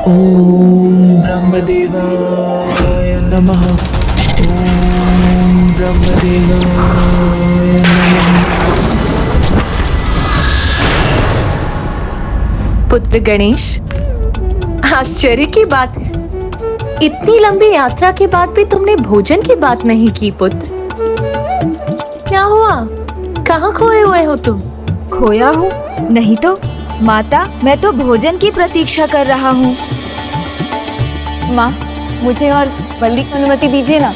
ओम ब्रह्मदेवाय नमः। ओम ब्रह्मदेवाय नमः। पुत्र गणेश, आश्चर्य की बात है, इतनी लंबी यात्रा के बाद भी तुमने भोजन की बात नहीं की पुत्र। क्या हुआ? कहाँ खोए हुए हो तुम? खोया हूँ? नहीं तो माता, मैं तो भोजन की प्रतीक्षा कर रहा हूँ। माँ, मुझे और बल्ली को अनुमति दीजिए ना।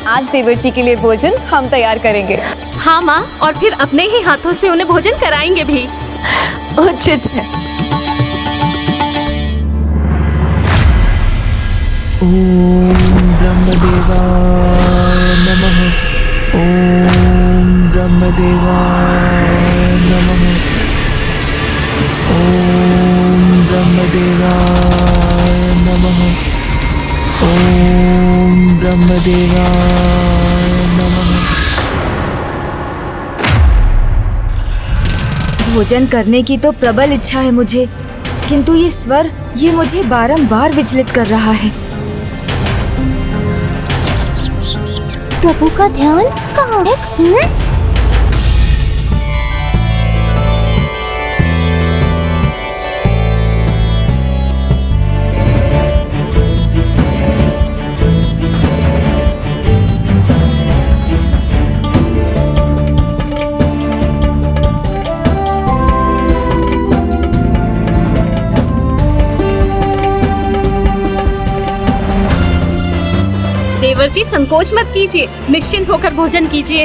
आज देवर जी के लिए भोजन हम तैयार करेंगे। हाँ माँ, और फिर अपने ही हाथों से उन्हें भोजन कराएंगे भी। उचित है। ओम ब्रह्मदेवाय नमः। ओम ब्रह्मदेवाय नमः। ओम ब्रह्मदेवाय नमः। ओम ब्रह्मदेवाय नमः। भोजन करने की तो प्रबल इच्छा है मुझे, किंतु ये स्वर ये मुझे बारंबार विचलित कर रहा है। प्रभु का ध्यान कहाँ है? देवर जी संकोच मत कीजिए, निश्चिंत होकर भोजन कीजिए।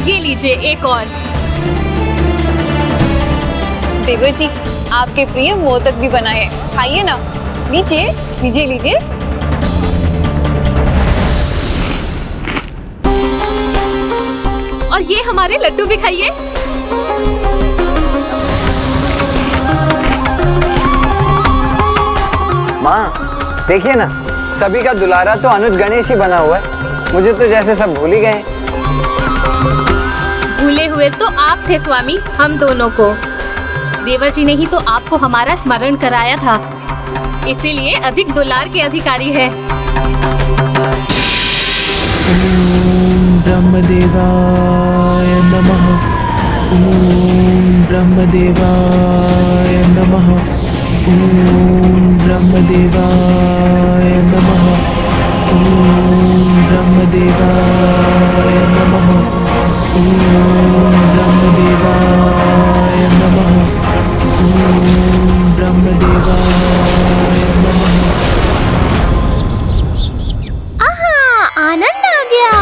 ये लीजिए एक और। देवर जी, आपके प्रिय मोदक भी बनाए हैं, खाइए ना। लीजिए लीजिए लीजिए। और ये हमारे लड्डू भी खाइए। माँ देखिए ना, सभी का दुलारा तो अनुज गणेश ही बना हुआ है। मुझे तो जैसे सब भूल ही गए। भूले हुए तो आप थे स्वामी, हम दोनों को। देवर जी ने ही तो आपको हमारा स्मरण कराया था, इसीलिए अधिक दुलार के अधिकारी है। ओम ब्रह्मदेवाय नमः। ओम ब्रह्मदेवाय नमः। ओम ब्रह्मदेवाय नमः। ओम ब्रह्मदेवाय नमः। ओम ब्रह्मदेवाय नमः। ओम ब्रह्मदेवाय नमः। आहा, आनंद आ गया।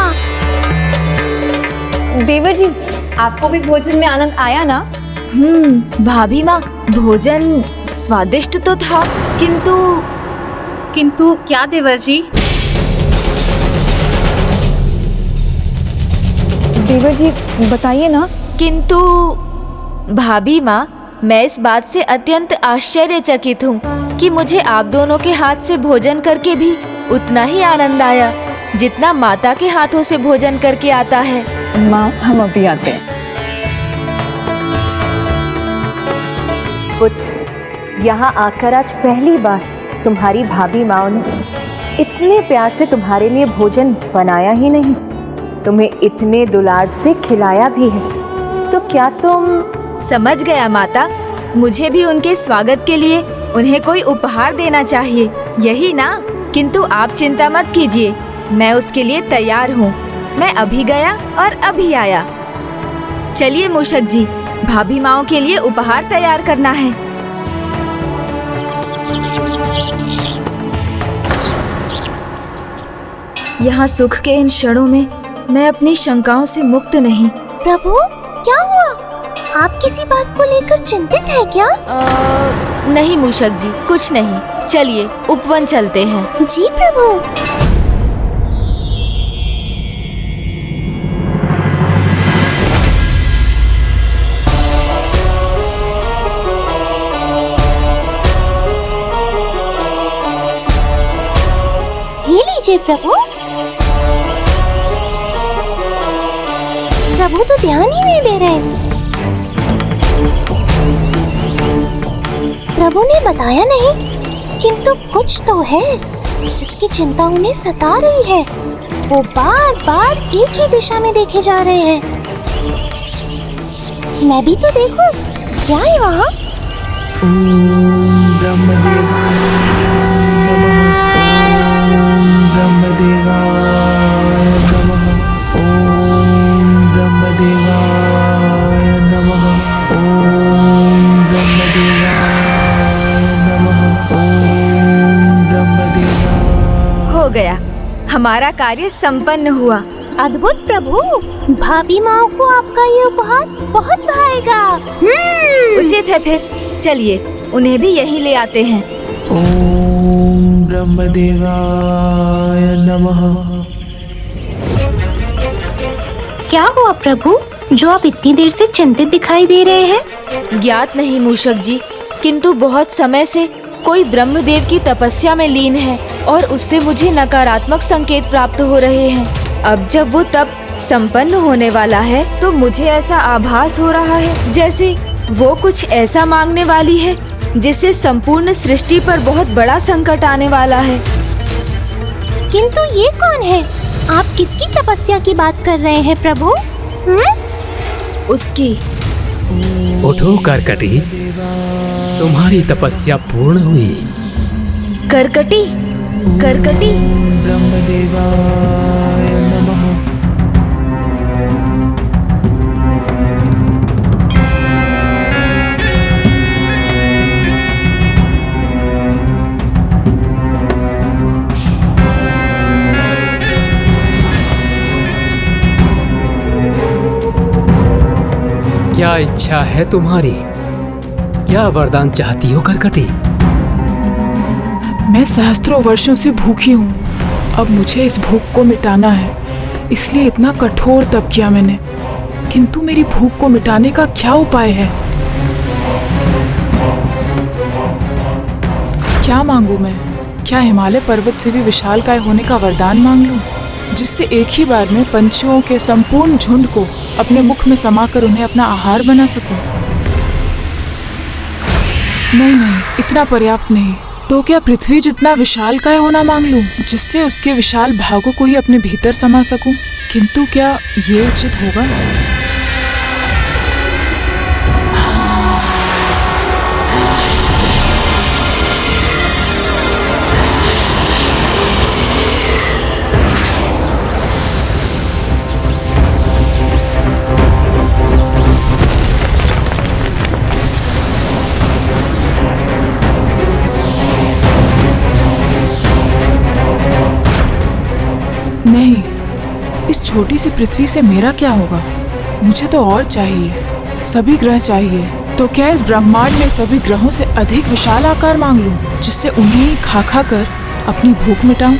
देवर जी, आपको भी भोजन में आनंद आया ना? भाभी माँ, भोजन स्वादिष्ट तो था, किंतु क्या देवर जी? देवर जी बताइए ना। किंतु भाभी माँ, मैं इस बात से अत्यंत आश्चर्यचकित हूँ कि मुझे आप दोनों के हाथ से भोजन करके भी उतना ही आनंद आया जितना माता के हाथों से भोजन करके आता है। माँ, हम अभी आते हैं। पुत्र, यहाँ आकर आज पहली बार तुम्हारी भाभी माँ ने इतने प्यार से तुम्हारे लिए भोजन बनाया ही नहीं, तुम्हें इतने दुलार से खिलाया भी है। तो क्या तुम? समझ गया माता, मुझे भी उनके स्वागत के लिए उन्हें कोई उपहार देना चाहिए, यही ना? किंतु आप चिंता मत कीजिए, मैं उसके लिए तैयार हूँ। मैं अभी गया और अभी आया। चलिए मूषक जी, भाभी माओ के लिए उपहार तैयार करना है। यहाँ सुख के इन क्षणों में मैं अपनी शंकाओं से मुक्त नहीं। प्रभु, क्या हुआ? आप किसी बात को लेकर चिंतित है क्या? नहीं मूषक जी, कुछ नहीं। चलिए उपवन चलते हैं। जी प्रभु। ये लीजिए प्रभु। प्रभु तो ध्यान ही नहीं दे रहे। प्रभु ने बताया नहीं किंतु कुछ तो है जिसकी चिंता उन्हें सता रही है। वो बार बार एक ही दिशा में देखे जा रहे हैं। मैं भी तो देखूं, क्या है वहाँ? ओम ब्रह्मदेवाय नमः। ओम ब्रह्मदेवाय नमः। ओम ब्रह्मदेवाय नमः। ओम ब्रह्मदेवाय। हो गया, हमारा कार्य संपन्न हुआ। अद्भुत प्रभु, भाभी माँ को आपका ये उपहार बहुत भाएगा। उचित है, फिर चलिए उन्हें भी यहीं ले आते हैं। ओम ब्रह्मदेवाय नमः। क्या हुआ प्रभु, जो आप इतनी देर से चिंतित दिखाई दे रहे हैं? ज्ञात नहीं मूषक जी, किंतु बहुत समय से कोई ब्रह्मदेव की तपस्या में लीन है और उससे मुझे नकारात्मक संकेत प्राप्त हो रहे हैं। अब जब वो तप संपन्न होने वाला है तो मुझे ऐसा आभास हो रहा है जैसे वो कुछ ऐसा मांगने वाली है जिससे संपूर्ण सृष्टि पर बहुत बड़ा संकट आने वाला है। किंतु ये कौन है? आप किसकी तपस्या की बात कर रहे हैं प्रभु? उसकी। उठो करकटी, तुम्हारी तपस्या पूर्ण हुई। करकटी, करकटी। ब्रह्मदेवाय नमः। क्या इच्छा है तुम्हारी? क्या वरदान चाहती हो करकटी? मैं सहस्त्रों वर्षों से भूखी हूँ। अब मुझे इस भूख को मिटाना है, इसलिए इतना कठोर तप किया मैंने। किंतु मेरी भूख को मिटाने का क्या उपाय है? क्या मांगू मैं? क्या हिमालय पर्वत से भी विशालकाय होने का वरदान मांग लूं, जिससे एक ही बार में पंछियों के संपूर्ण झुंड को अपने मुख में समाकर उन्हें अपना आहार बना सकूं? नहीं, इतना पर्याप्त नहीं। तो क्या पृथ्वी जितना विशालकाय होना मांग लूं, जिससे उसके विशाल भागों को ही अपने भीतर समा सकूं? किंतु क्या ये उचित होगा? नहीं, इस छोटी सी पृथ्वी से मेरा क्या होगा? मुझे तो और चाहिए, सभी ग्रह चाहिए। तो क्या इस ब्रह्मांड में सभी ग्रहों से अधिक विशाल आकार मांग लूं, जिससे उन्हें ही खा खा कर अपनी भूख मिटाऊं?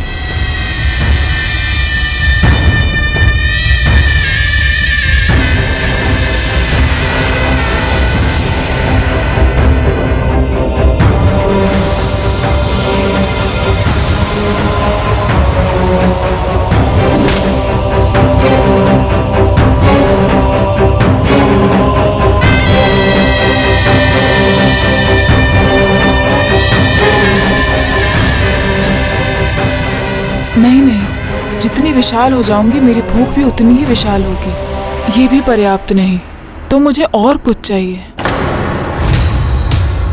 नहीं, जितनी विशाल हो जाऊंगी मेरी भूख भी उतनी ही विशाल होगी। ये भी पर्याप्त नहीं, तो मुझे और कुछ चाहिए।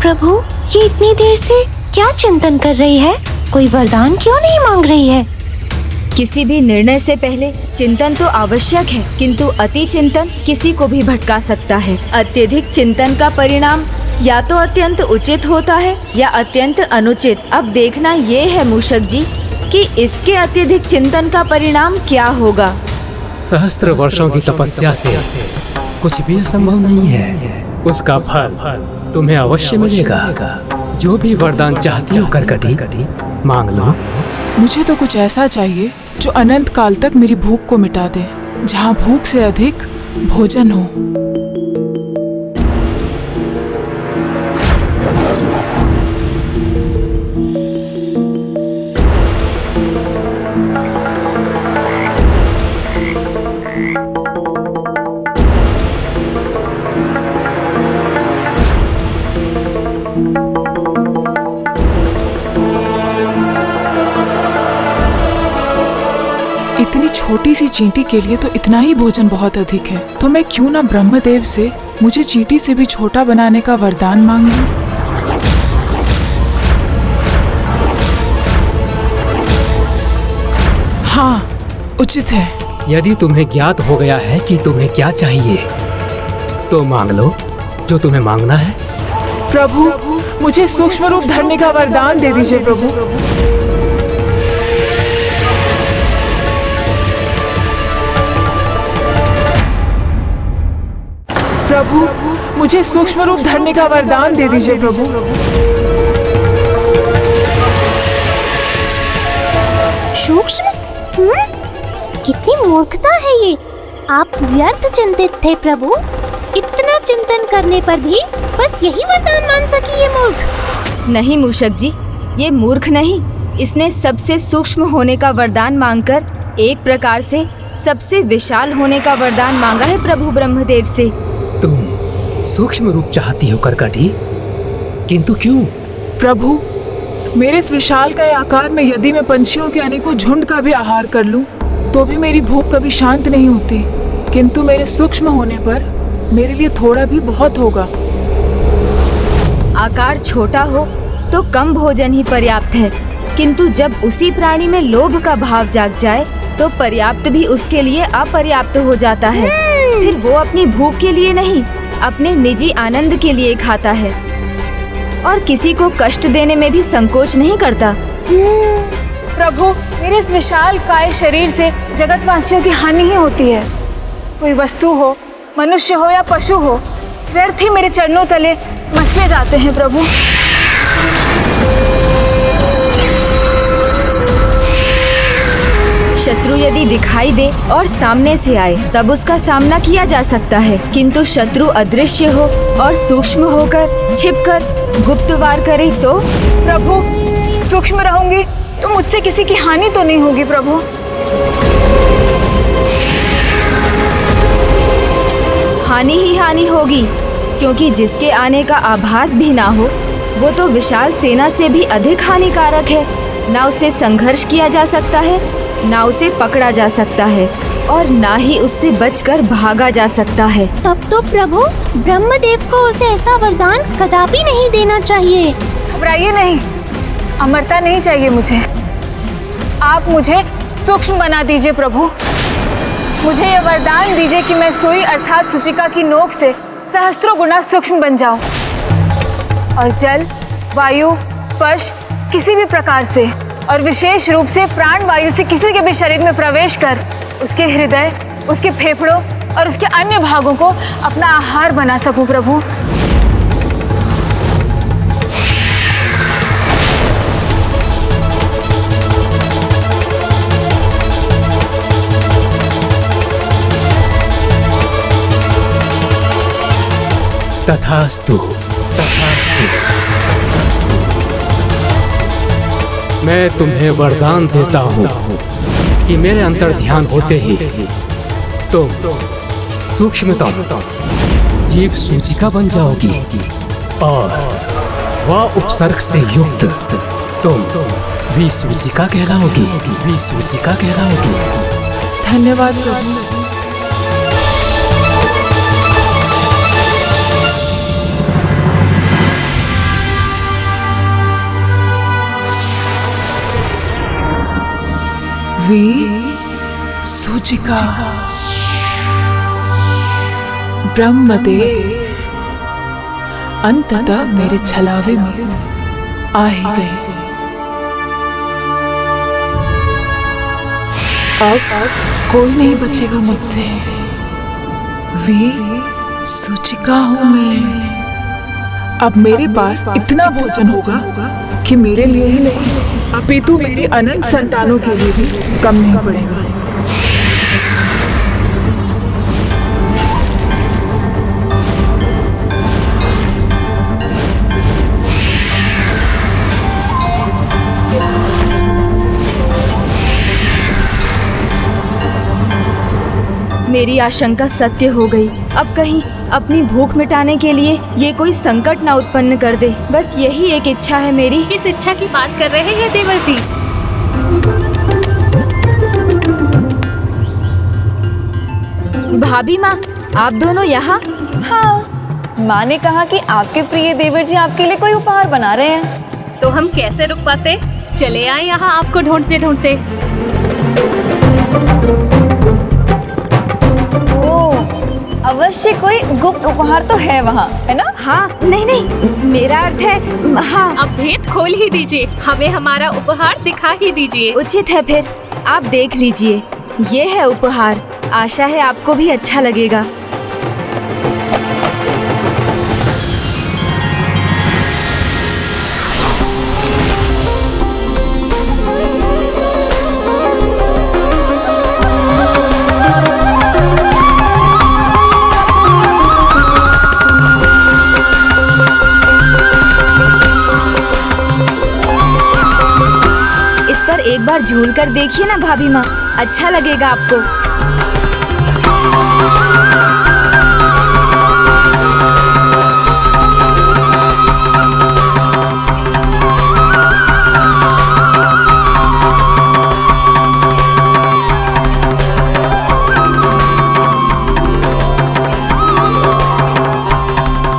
प्रभु, ये इतनी देर से क्या चिंतन कर रही है? कोई वरदान क्यों नहीं मांग रही है? किसी भी निर्णय से पहले चिंतन तो आवश्यक है, किंतु अति चिंतन किसी को भी भटका सकता है। अत्यधिक चिंतन का परिणाम या तो अत्यंत उचित होता है या अत्यंत अनुचित। अब देखना ये है मूषक जी कि इसके अत्यधिक चिंतन का परिणाम क्या होगा। सहस्त्र वर्षों की तपस्या से कुछ भी असंभव नहीं है। उसका फल तुम्हें अवश्य मिलेगा। जो भी वरदान चाहती हो करकटी, मांग लो। मुझे तो कुछ ऐसा चाहिए जो अनंत काल तक मेरी भूख को मिटा दे, जहाँ भूख से अधिक भोजन हो। छोटी सी चींटी के लिए तो इतना ही भोजन बहुत अधिक है। तो मैं क्यों ना ब्रह्मदेव से मुझे चींटी से भी छोटा बनाने का वरदान मांग लूं। हाँ, उचित है। यदि तुम्हें ज्ञात हो गया है कि तुम्हें क्या चाहिए, तो मांग लो जो तुम्हें मांगना है। प्रभु, मुझे सूक्ष्म रूप धरने का वरदान दे दीजिए प्रभु। प्रभु, मुझे सूक्ष्म रूप धरने का वरदान दे दीजिए प्रभु। सूक्ष्म? कितनी मूर्खता है ये। आप व्यर्थ चिंतित थे प्रभु। इतना चिंतन करने पर भी बस यही वरदान मान सकी ये मूर्ख। नहीं मूषक जी, ये मूर्ख नहीं, इसने सबसे सूक्ष्म होने का वरदान मांगकर एक प्रकार से सबसे विशाल होने का वरदान मांगा है प्रभु ब्रह्मदेव से। तुम सूक्ष्म रूप चाहती हो करकटी, किंतु क्यों? प्रभु, मेरे इस विशाल का आकार में यदि मैं पंछियों के अनेकों झुंड का भी आहार कर लूं, तो भी मेरी भूख कभी शांत नहीं होती। किंतु मेरे सूक्ष्म होने पर मेरे लिए थोड़ा भी बहुत होगा। आकार छोटा हो तो कम भोजन ही पर्याप्त है, किंतु जब उसी प्राणी में लोभ का भाव जाग जाए तो पर्याप्त भी उसके लिए अपर्याप्त हो जाता है। फिर वो अपनी भूख के लिए नहीं, अपने निजी आनंद के लिए खाता है और किसी को कष्ट देने में भी संकोच नहीं करता। प्रभु, मेरे इस विशाल काय शरीर से जगतवासियों की हानि ही होती है। कोई वस्तु हो, मनुष्य हो या पशु हो, व्यर्थ ही मेरे चरणों तले मसले जाते हैं प्रभु। शत्रु यदि दिखाई दे और सामने से आए तब उसका सामना किया जा सकता है, किंतु शत्रु अदृश्य हो और सूक्ष्म होकर छिपकर गुप्त वार करे तो? प्रभु, सूक्ष्म रहूंगी तो मुझसे किसी की हानि तो नहीं होगी प्रभु। हानि ही हानि होगी, क्योंकि जिसके आने का आभास भी ना हो वो तो विशाल सेना से भी अधिक हानिकारक है। ना उससे संघर्ष किया जा सकता है, ना उसे पकड़ा जा सकता है और ना ही उससे बचकर भागा जा सकता है। तब तो प्रभु ब्रह्मदेव को उसे ऐसा वरदान कदापि नहीं देना चाहिए। घबराइए नहीं, अमरता नहीं चाहिए मुझे। आप मुझे सूक्ष्म बना दीजिए प्रभु। मुझे यह वरदान दीजिए कि मैं सुई अर्थात सूचिका की नोक से सहस्त्रों गुना सूक्ष्म बन जाऊं और जल, वायु, स्पर्श किसी भी प्रकार से और विशेष रूप से प्राण वायु से किसी के भी शरीर में प्रवेश कर उसके हृदय, उसके फेफड़ों और उसके अन्य भागों को अपना आहार बना सकूं प्रभु। तथास्तु, तथास्तु। मैं तुम्हें वरदान देता हूँ कि मेरे अंतर ध्यान होते ही तुम सूक्ष्मतम जीव सूचिका बन जाओगी और वह उपसर्ग से युक्त तुम भी सूचिका कहलाओगी, भी सूचिका कहलाओगी। धन्यवाद प्रभु। सूचिका। ब्रह्मदेव अंततः मेरे छलावे में आ ही गए। अब कोई नहीं बचेगा मुझसे। वे सूचिका हूं मैं। अब मेरे पास इतना भोजन होगा कि मेरे लिए ही नहीं अपितु मेरी अनंत संतानों के लिए भी कम नहीं पड़ेगा। मेरी आशंका सत्य हो गई। अब कहीं अपनी भूख मिटाने के लिए ये कोई संकट ना उत्पन्न कर दे। बस यही एक इच्छा है मेरी। किस इच्छा की बात कर रहे हैं देवर जी? भाभी माँ, आप दोनों यहाँ? हाँ, माँ ने कहा कि आपके प्रिय देवर जी आपके लिए कोई उपहार बना रहे हैं। तो हम कैसे रुक पाते? चले आए यहाँ आपको ढूंढते ढूंढते। अवश्य कोई गुप्त उपहार तो है वहाँ, है ना? हाँ, नहीं नहीं, मेरा अर्थ है हाँ। अब भेद खोल ही दीजिए, हमें हमारा उपहार दिखा ही दीजिए। उचित है, फिर आप देख लीजिए। ये है उपहार, आशा है आपको भी अच्छा लगेगा। एक बार झूल कर देखिए ना भाभी माँ, अच्छा लगेगा आपको।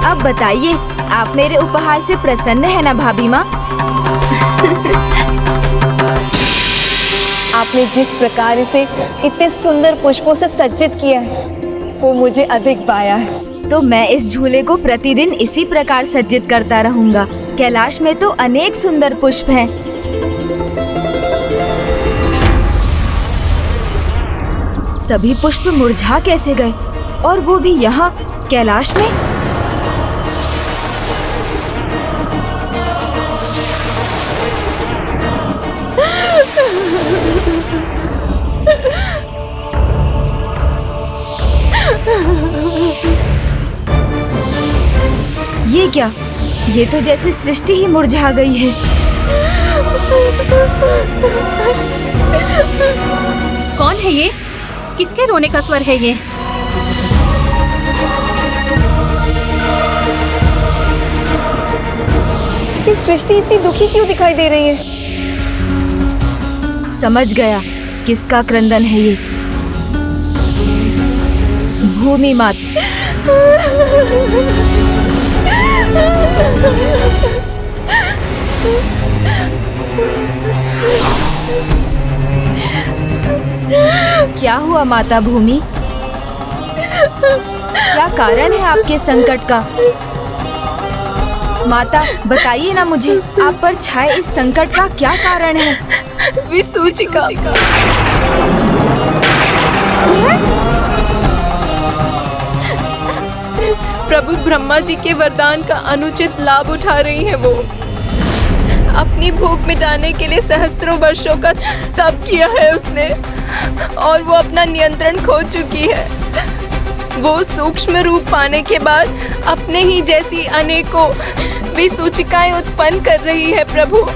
अब बताइए, आप मेरे उपहार से प्रसन्न है ना भाभी माँ? आपने जिस प्रकार इसे इतने सुंदर पुष्पों से सज्जित किया है, वो मुझे अधिक भाया है। तो मैं इस झूले को प्रतिदिन इसी प्रकार सज्जित करता रहूंगा। कैलाश में तो अनेक सुंदर पुष्प हैं। सभी पुष्प मुरझा कैसे गए, और वो भी यहाँ कैलाश में? ये क्या? ये तो जैसे सृष्टि ही मुरझा गई है। कौन है ये? किसके रोने का स्वर है ये? ये सृष्टि इतनी दुखी क्यों दिखाई दे रही है? समझ गया, किसका क्रंदन है ये? भूमि माता। क्या हुआ माता भूमि? क्या कारण है आपके संकट का? माता बताइए ना मुझे, आप पर छाए इस संकट का क्या कारण है? विसूचिका। प्रभु ब्रह्मा जी के वरदान का अनुचित लाभ उठा रही है वो। अपनी भूख मिटाने के लिए सहस्त्रों वर्षों का तप किया है उसने, और वो अपना नियंत्रण खो चुकी है। वो सूक्ष्म रूप पाने के बाद अपने ही जैसी अनेकों विसूचिकाएं उत्पन्न कर रही है प्रभु।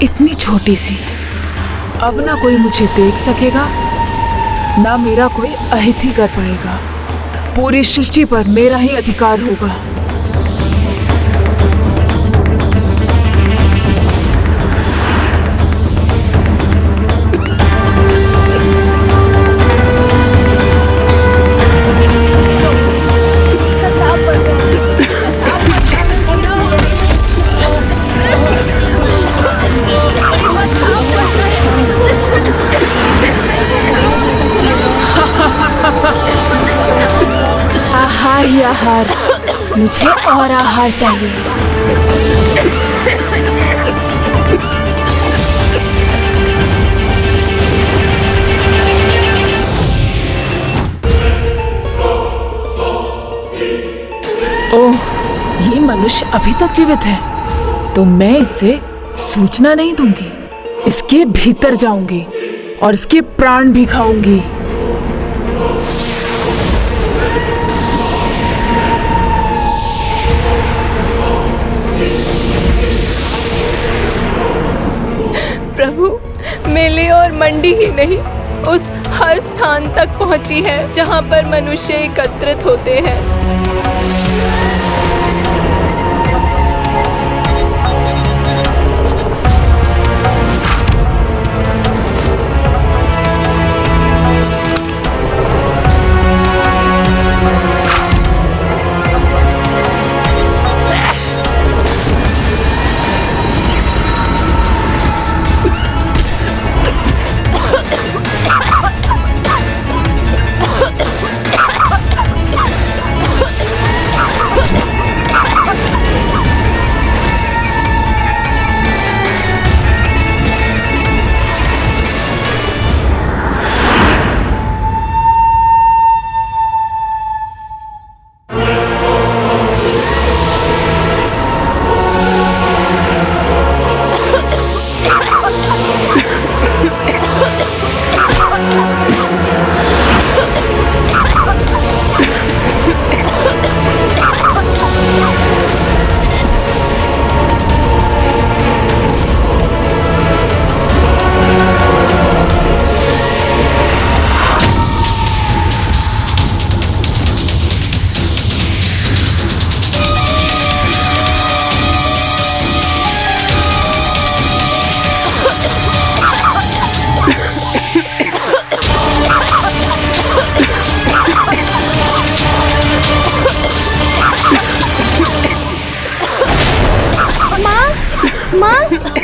इतनी छोटी सी, अब ना कोई मुझे देख सकेगा, ना मेरा कोई अहित ही कर पाएगा। पूरी सृष्टि पर मेरा ही अधिकार होगा। आहार ही आहार, मुझे और आहार चाहिए। ओह, ये मनुष्य अभी तक जीवित है तो मैं इसे सूचना नहीं दूंगी। इसके भीतर जाऊंगी और इसके प्राण भी खाऊंगी। प्रभु, मेले और मंडी ही नहीं, उस हर स्थान तक पहुंची है जहां पर मनुष्य एकत्रित होते हैं।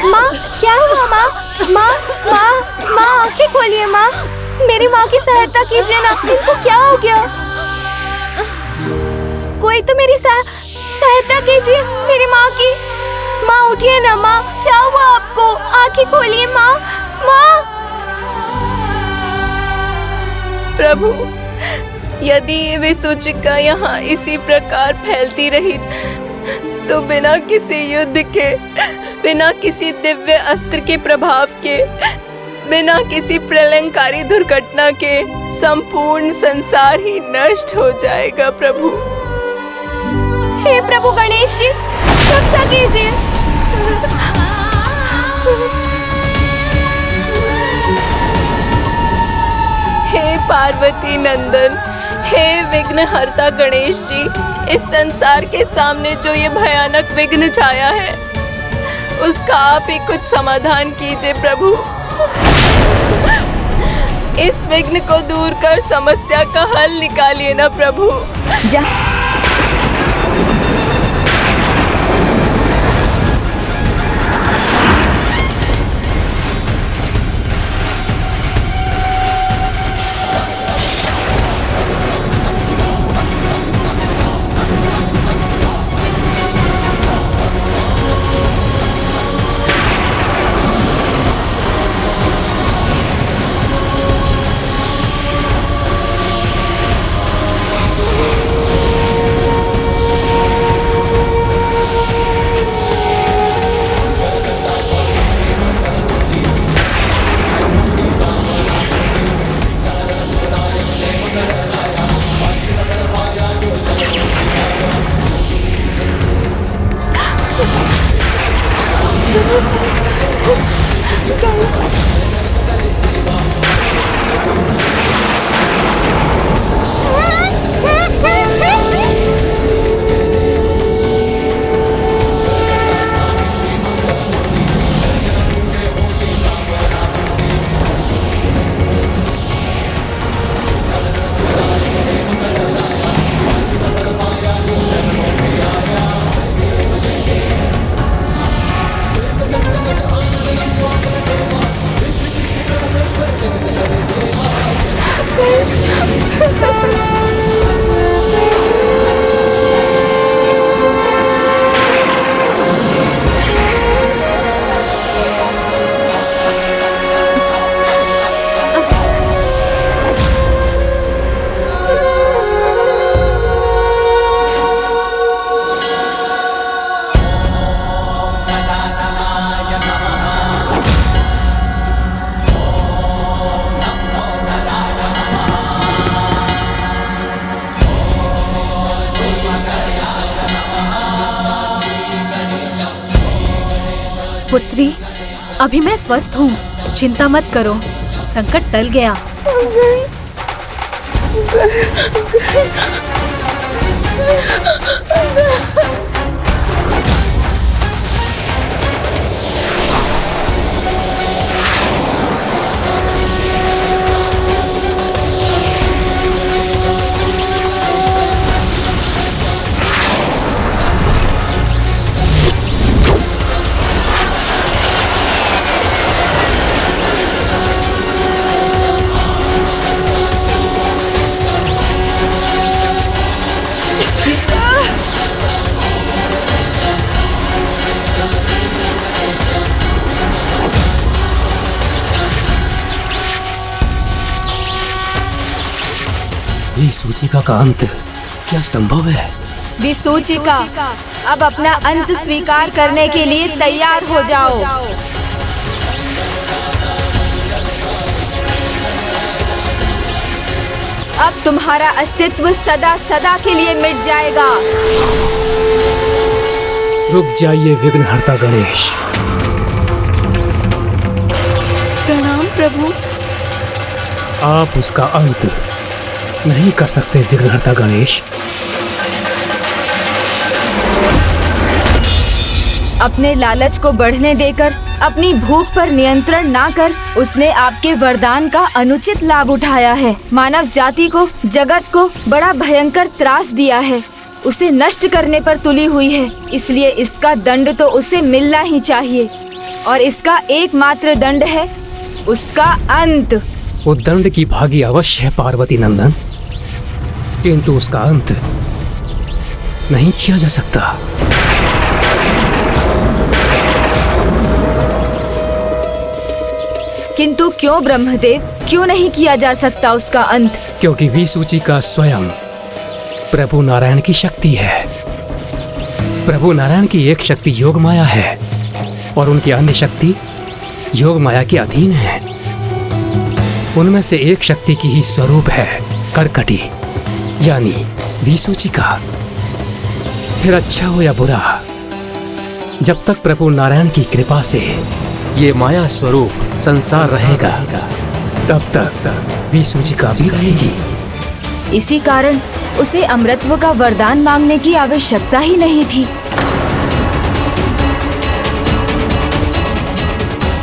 माँ, क्या हुआ माँ? माँ, माँ, माँ, आंखें खोलिए माँ। मेरी माँ की सहायता कीजिए ना, इनको क्या हो गया? कोई तो मेरी सहायता कीजिए, मेरी माँ की। माँ उठिए ना माँ, क्या हुआ आपको? आंखें खोलिए माँ। माँ। प्रभु, यदि ये विसूचिका यहाँ इसी प्रकार फैलती रही तो बिना किसी युद्ध के, बिना किसी दिव्य अस्त्र के प्रभाव के, बिना किसी प्रलयंकारी दुर्घटना के संपूर्ण संसार ही नष्ट हो जाएगा। प्रभु, हे प्रभु गणेश जी, रक्षा कीजिए। हे पार्वती नंदन, हे विघ्नहर्ता गणेश जी, इस संसार के सामने जो ये भयानक विघ्न छाया है उसका आप ही कुछ समाधान कीजिए प्रभु। इस विघ्न को दूर कर समस्या का हल निकालिए ना प्रभु। अभी मैं स्वस्थ हूँ, चिंता मत करो, संकट टल गया। विसूचिका का अंत क्या संभव है? विसूचिका, अब अपना अंत स्वीकार करने के लिए तैयार हो जाओ। अब तुम्हारा अस्तित्व सदा सदा के लिए मिट जाएगा। रुक जाइए विघ्नहर्ता गणेश। प्रणाम प्रभु। आप उसका अंत नहीं कर सकते विघ्नहर्ता गणेश। अपने लालच को बढ़ने देकर अपनी भूख पर नियंत्रण ना कर उसने आपके वरदान का अनुचित लाभ उठाया है। मानव जाति को, जगत को बड़ा भयंकर त्रास दिया है, उसे नष्ट करने पर तुली हुई है। इसलिए इसका दंड तो उसे मिलना ही चाहिए और इसका एकमात्र दंड है उसका अंत। वो दंड की भागी अवश्य है पार्वती नंदन, किंतु उसका अंत नहीं किया जा सकता। किंतु क्यों ब्रह्मदेव, क्यों नहीं किया जा सकता उसका अंत? क्योंकि विसूचिका स्वयं प्रभु नारायण की शक्ति है। प्रभु नारायण की एक शक्ति योग माया है और उनकी अन्य शक्ति योग माया के अधीन है। उनमें से एक शक्ति की ही स्वरूप है कर्कटी, यानी विसूचिका। फिर अच्छा हो या बुरा, जब तक प्रभु नारायण की कृपा से ये माया स्वरूप संसार रहेगा, तब तक विसूचिका भी रहेगी। इसी कारण उसे अमृतत्व का वरदान मांगने की आवश्यकता ही नहीं थी।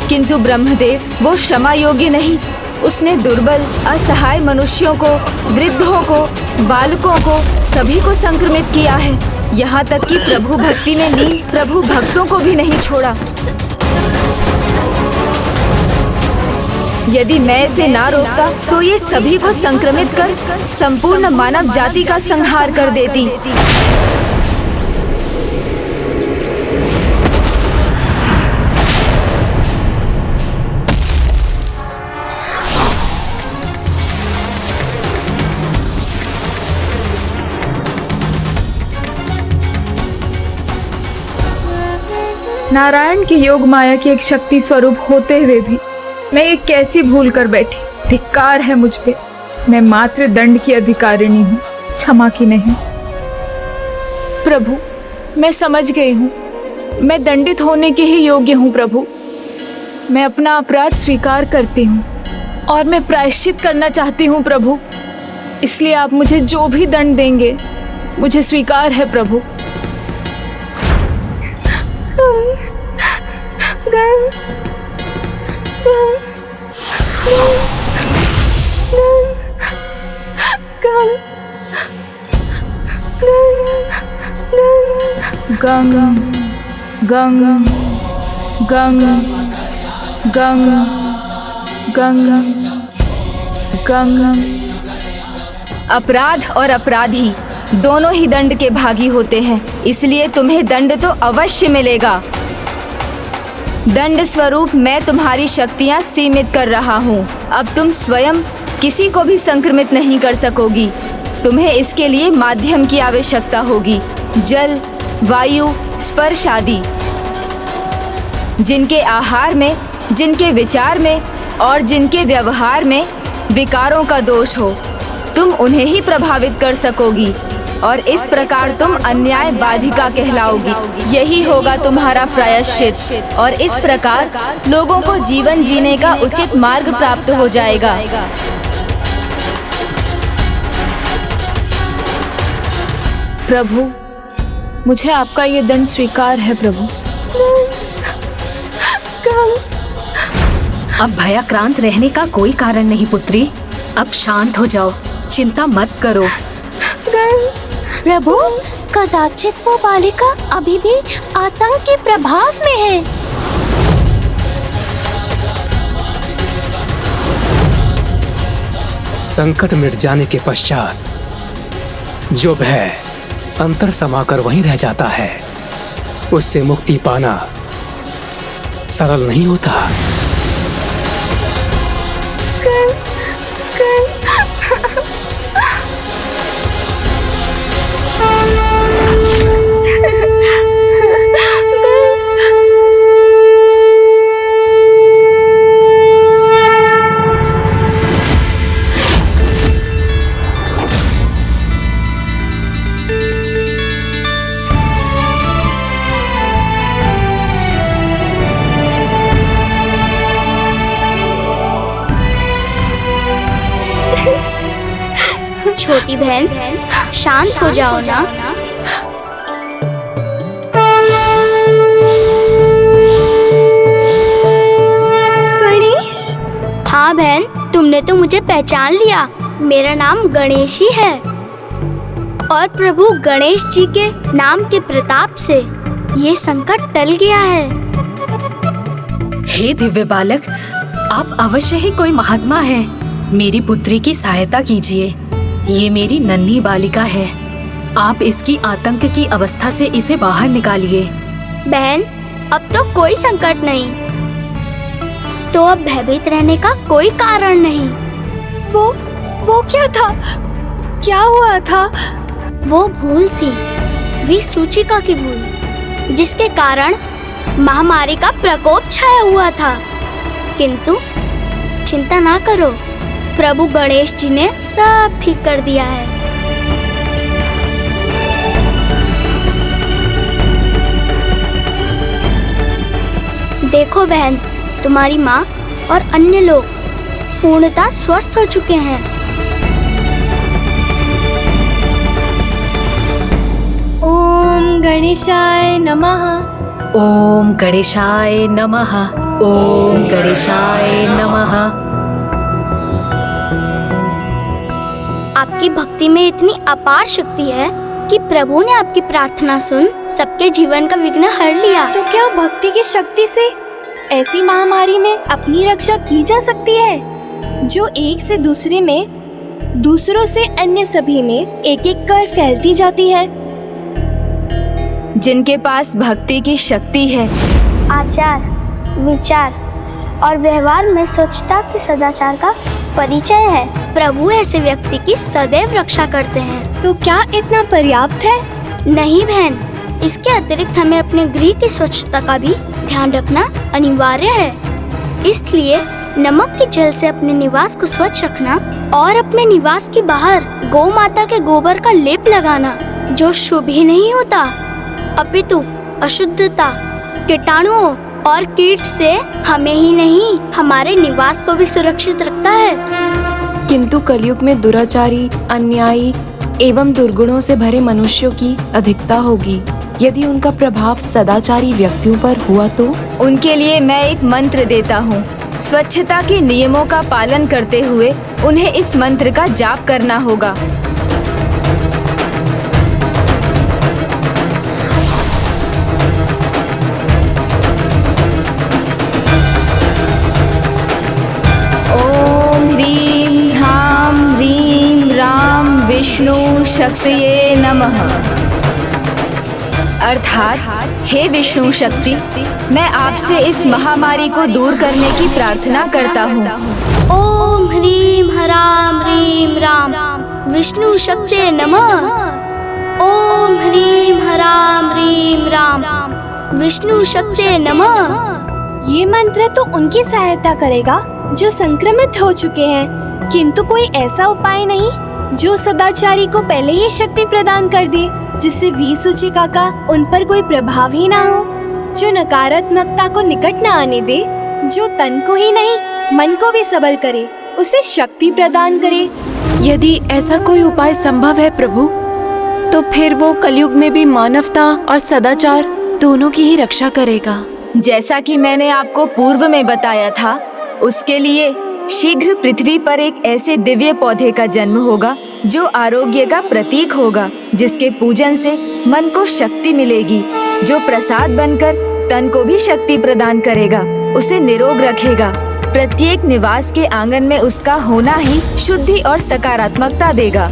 किंतु ब्रह्मदेव वो क्षमा योग्य नहीं। उसने दुर्बल, असहाय मनुष्यों को, वृद्धों को, बालकों को, सभी को संक्रमित किया है। यहाँ तक कि प्रभु भक्ति में लीन प्रभु भक्तों को भी नहीं छोड़ा। यदि मैं इसे ना रोकता तो ये सभी को संक्रमित कर संपूर्ण मानव जाति का संहार कर देती। नारायण की योग माया की एक शक्ति स्वरूप होते हुए भी मैं ये कैसी भूल कर बैठी। धिक्कार है मुझ पे। मैं मात्र दंड की अधिकारिणी हूँ, क्षमा की नहीं। प्रभु, मैं समझ गई हूँ। मैं दंडित होने के ही योग्य हूँ प्रभु। मैं अपना अपराध स्वीकार करती हूँ और मैं प्रायश्चित करना चाहती हूँ प्रभु। इसलिए आप मुझे जो भी दंड देंगे मुझे स्वीकार है प्रभु। गंग गंग गंग गंग गंग गंग। अपराध और अपराधी दोनों ही दंड के भागी होते हैं, इसलिए तुम्हें दंड तो अवश्य मिलेगा। दंड स्वरूप मैं तुम्हारी शक्तियां सीमित कर रहा हूँ। अब तुम स्वयं किसी को भी संक्रमित नहीं कर सकोगी। तुम्हें इसके लिए माध्यम की आवश्यकता होगी, जल, वायु, स्पर्श आदि। जिनके आहार में, जिनके विचार में और जिनके व्यवहार में विकारों का दोष हो, तुम उन्हें ही प्रभावित कर सकोगी। और इस प्रकार तुम अन्याय बाधिका कहलाओगी। यही होगा तुम्हारा प्रायश्चित और इस प्रकार लोगों को जीवन जीने का उचित मार्ग प्राप्त हो जाएगा। प्रभु, मुझे आपका ये दंड स्वीकार है प्रभु। अब भयाक्रांत रहने का कोई कारण नहीं पुत्री। अब शांत हो जाओ, चिंता मत करो। प्रभु, कदाचित वो बालिका अभी भी आतंक के प्रभाव में है। संकट मिट जाने के पश्चात जो भय अंतर समाकर वहीं रह जाता है, उससे मुक्ति पाना सरल नहीं होता। छोटी बहन, शांत हो जाओ ना। गणेश। हाँ बहन, तुमने तो मुझे पहचान लिया। मेरा नाम गणेश ही है और प्रभु गणेश जी के नाम के प्रताप से ये संकट टल गया है। हे दिव्य बालक, आप अवश्य ही कोई महात्मा हैं। मेरी पुत्री की सहायता कीजिए। ये मेरी नन्ही बालिका है। आप इसकी आतंक की अवस्था से इसे बाहर निकालिए। बहन, अब तो कोई संकट नहीं, तो अब भयभीत रहने का कोई कारण नहीं। वो क्या था? क्या हुआ था? वो भूल थी, विसूचिका की भूल, जिसके कारण महामारी का प्रकोप छाया हुआ था। किंतु चिंता ना करो, प्रभु गणेश जी ने सब ठीक कर दिया है। देखो बहन, तुम्हारी माँ और अन्य लोग पूर्णतः स्वस्थ हो चुके हैं। ओम गणेशाय नमः। ओम गणेशाय नमः। ओम गणेशाय नमः। आपकी भक्ति में इतनी अपार शक्ति है कि प्रभु ने आपकी प्रार्थना सुन सबके जीवन का विघ्न हर लिया। तो क्या भक्ति की शक्ति से ऐसी महामारी में अपनी रक्षा की जा सकती है, जो एक से दूसरे में, दूसरों से अन्य सभी में एक एक कर फैलती जाती है? जिनके पास भक्ति की शक्ति है, आचार, विचार और व्यवहार में स्वच्छता की सदाचार का परिचय है, प्रभु ऐसे व्यक्ति की सदैव रक्षा करते हैं। तो क्या इतना पर्याप्त है? नहीं बहन, इसके अतिरिक्त हमें अपने गृह की स्वच्छता का भी ध्यान रखना अनिवार्य है। इसलिए नमक के जल से अपने निवास को स्वच्छ रखना और अपने निवास के बाहर गौ माता के गोबर का लेप लगाना, जो शुभ ही नहीं होता अपितु अशुद्धता, कीटाणुओं और कीट से हमें ही नहीं हमारे निवास को भी सुरक्षित रखता है। किंतु कलयुग में दुराचारी, अन्यायी एवं दुर्गुणों से भरे मनुष्यों की अधिकता होगी। यदि उनका प्रभाव सदाचारी व्यक्तियों पर हुआ तो उनके लिए मैं एक मंत्र देता हूँ। स्वच्छता के नियमों का पालन करते हुए उन्हें इस मंत्र का जाप करना होगा। ओम ह्रीं ह्रां ह्रीं राम विष्णु शक्तिये नमः। अर्थात हे विष्णु शक्ति, मैं आपसे इस महामारी को दूर करने की प्रार्थना करता हूँ। ओम ह्रीं ह्रां ह्रीं राम विष्णु शक्तिये नमः। ओम ह्रीं ह्रां ह्रीं राम विष्णु शक्तिये नमः। ये मंत्र तो उनकी सहायता करेगा जो संक्रमित हो चुके हैं, किंतु कोई ऐसा उपाय नहीं जो सदाचारी को पहले ही शक्ति प्रदान कर दे, जिससे वी सूचिका का उन पर कोई प्रभाव ही ना हो, जो नकारात्मकता को निकट न आने दे, जो तन को ही नहीं मन को भी सबल करे, उसे शक्ति प्रदान करे। यदि ऐसा कोई उपाय संभव है प्रभु, तो फिर वो कलयुग में भी मानवता और सदाचार दोनों की ही रक्षा करेगा। जैसा कि मैंने आपको पूर्व में बताया था, उसके लिए शीघ्र पृथ्वी पर एक ऐसे दिव्य पौधे का जन्म होगा जो आरोग्य का प्रतीक होगा, जिसके पूजन से मन को शक्ति मिलेगी, जो प्रसाद बनकर तन को भी शक्ति प्रदान करेगा, उसे निरोग रखेगा। प्रत्येक निवास के आंगन में उसका होना ही शुद्धि और सकारात्मकता देगा।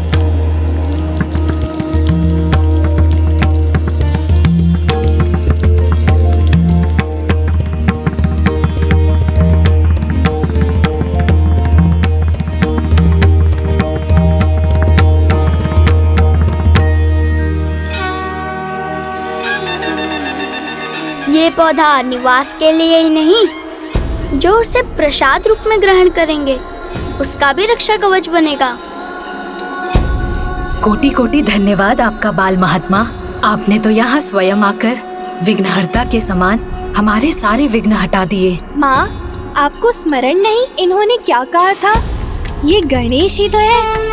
ये पौधा निवास के लिए ही नहीं, जो उसे प्रसाद रूप में ग्रहण करेंगे उसका भी रक्षा कवच बनेगा। कोटि कोटि धन्यवाद आपका बाल महात्मा। आपने तो यहाँ स्वयं आकर विघ्नहर्ता के समान हमारे सारे विघ्न हटा दिए। माँ, आपको स्मरण नहीं इन्होंने क्या कहा था? ये गणेश ही तो है।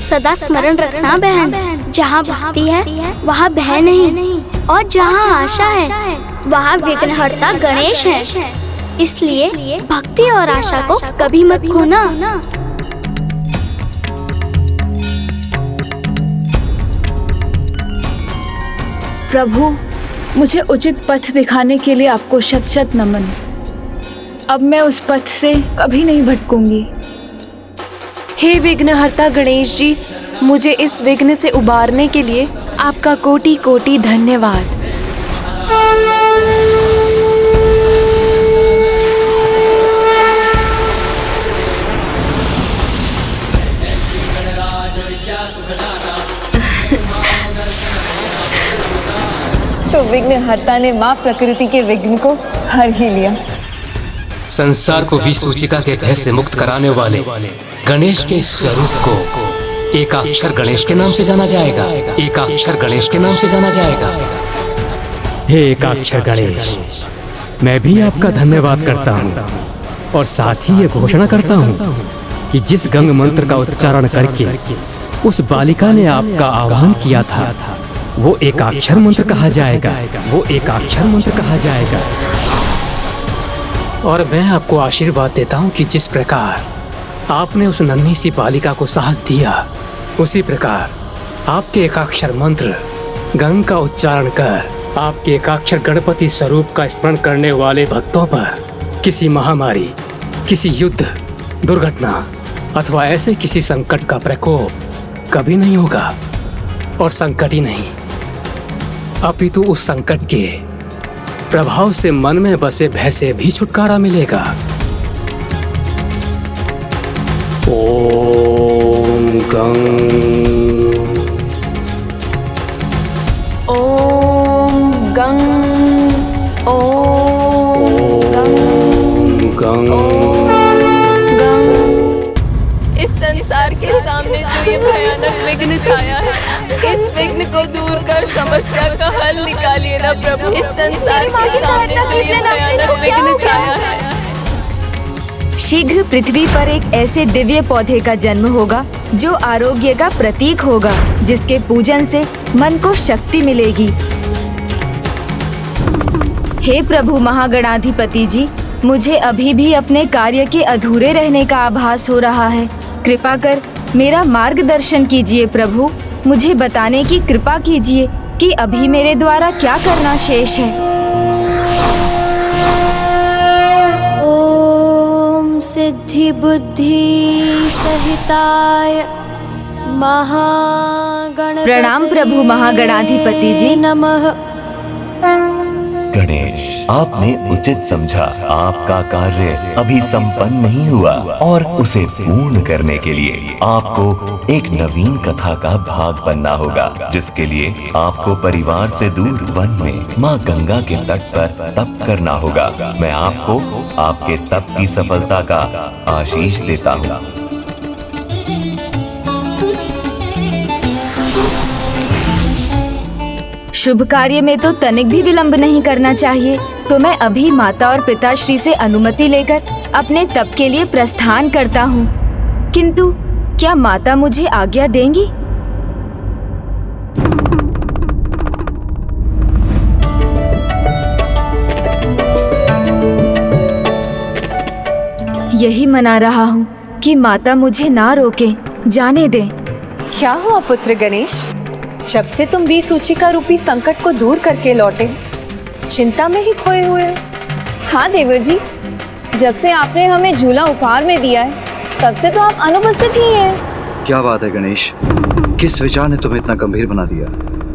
सदा स्मरण रखना बहन, जहाँ भक्ति है वहाँ भय नहीं, और जहाँ आशा है वहाँ विघ्नहर्ता गणेश है। इसलिए भक्ति और आशा को कभी मत खोना। प्रभु, मुझे उचित पथ दिखाने के लिए आपको शत शत नमन। अब मैं उस पथ से कभी नहीं भटकूंगी। हे विघ्नहर्ता गणेश जी, मुझे इस विघ्न से उबारने के लिए आपका कोटि कोटि धन्यवाद। तो विघ्नहर्ता ने माँ प्रकृति के विघ्न को हर ही लिया। संसार को विसूचिका के भय से मुक्त कराने वाले गणेश के स्वरूप को एकाक्षर गणेश के नाम से जाना जाएगा। एकाक्षर गणेश के नाम से जाना जाएगा। हे एकाक्षर गणेश, मैं भी आपका धन्यवाद करता हूँ और साथ ही ये घोषणा करता हूँ कि जिस गंग मंत्र का उच्चारण करके उस बालिका ने आपका आह्वान किया था, वो एकाक्षर मंत्र कहा जाएगा। वो एकाक्षर मंत्र कहा जाएगा। और मैं आपको आशीर्वाद देता हूँ कि जिस प्रकार आपने उस नन्ही सी बालिका को साहस दिया, उसी प्रकार आपके एकाक्षर मंत्र गंग का उच्चारण कर आपके एकाक्षर गणपति स्वरूप का स्मरण करने वाले भक्तों पर किसी महामारी, किसी युद्ध, दुर्घटना अथवा ऐसे किसी संकट का प्रकोप कभी नहीं होगा। और संकट ही नहीं, अपितु उस संकट के प्रभाव से मन में बसे भय से भी छुटकारा मिलेगा। ओम गंग, ओम गंग, ओम गंग, इस संसार के सामने जो ये भयानक विघ्न छाया है, इस विघ्न को दूर कर समस्या का हल निकालिए ना प्रभु। इस संसार के सामने जो ये भयानक विघ्न छाया है। शीघ्र पृथ्वी पर एक ऐसे दिव्य पौधे का जन्म होगा जो आरोग्य का प्रतीक होगा, जिसके पूजन से मन को शक्ति मिलेगी। हे प्रभु महागणाधिपति जी, मुझे अभी भी अपने कार्य के अधूरे रहने का आभास हो रहा है। कृपा कर मेरा मार्गदर्शन कीजिए प्रभु। मुझे बताने की कृपा कीजिए कि अभी मेरे द्वारा क्या करना शेष है। ओम सिद्धि बुद्धि सहिताय महागण प्रणाम प्रभु महागणाधिपति जी। नमः। गणेश, आपने उचित समझा। आपका कार्य अभी संपन्न नहीं हुआ और उसे पूर्ण करने के लिए आपको एक नवीन कथा का भाग बनना होगा, जिसके लिए आपको परिवार से दूर वन में माँ गंगा के तट पर तप करना होगा। मैं आपको आपके तप की सफलता का आशीष देता हूँ। शुभ कार्य में तो तनिक भी विलंब नहीं करना चाहिए, तो मैं अभी माता और पिताश्री से अनुमति लेकर अपने तप के लिए प्रस्थान करता हूँ। किंतु क्या माता मुझे आज्ञा देंगी? यही मना रहा हूँ कि माता मुझे ना रोके, जाने दें। क्या हुआ पुत्र गणेश? जब से तुम बी सूचिका रूपी संकट को दूर करके लौटे, चिंता में ही खोए हुए हो। हाँ देवर जी, जब से आपने हमें झूला उपहार में दिया है, तब से तो आप अनुपस्थित ही हैं। क्या बात है गणेश, किस विचार ने तुम्हें इतना गंभीर बना दिया?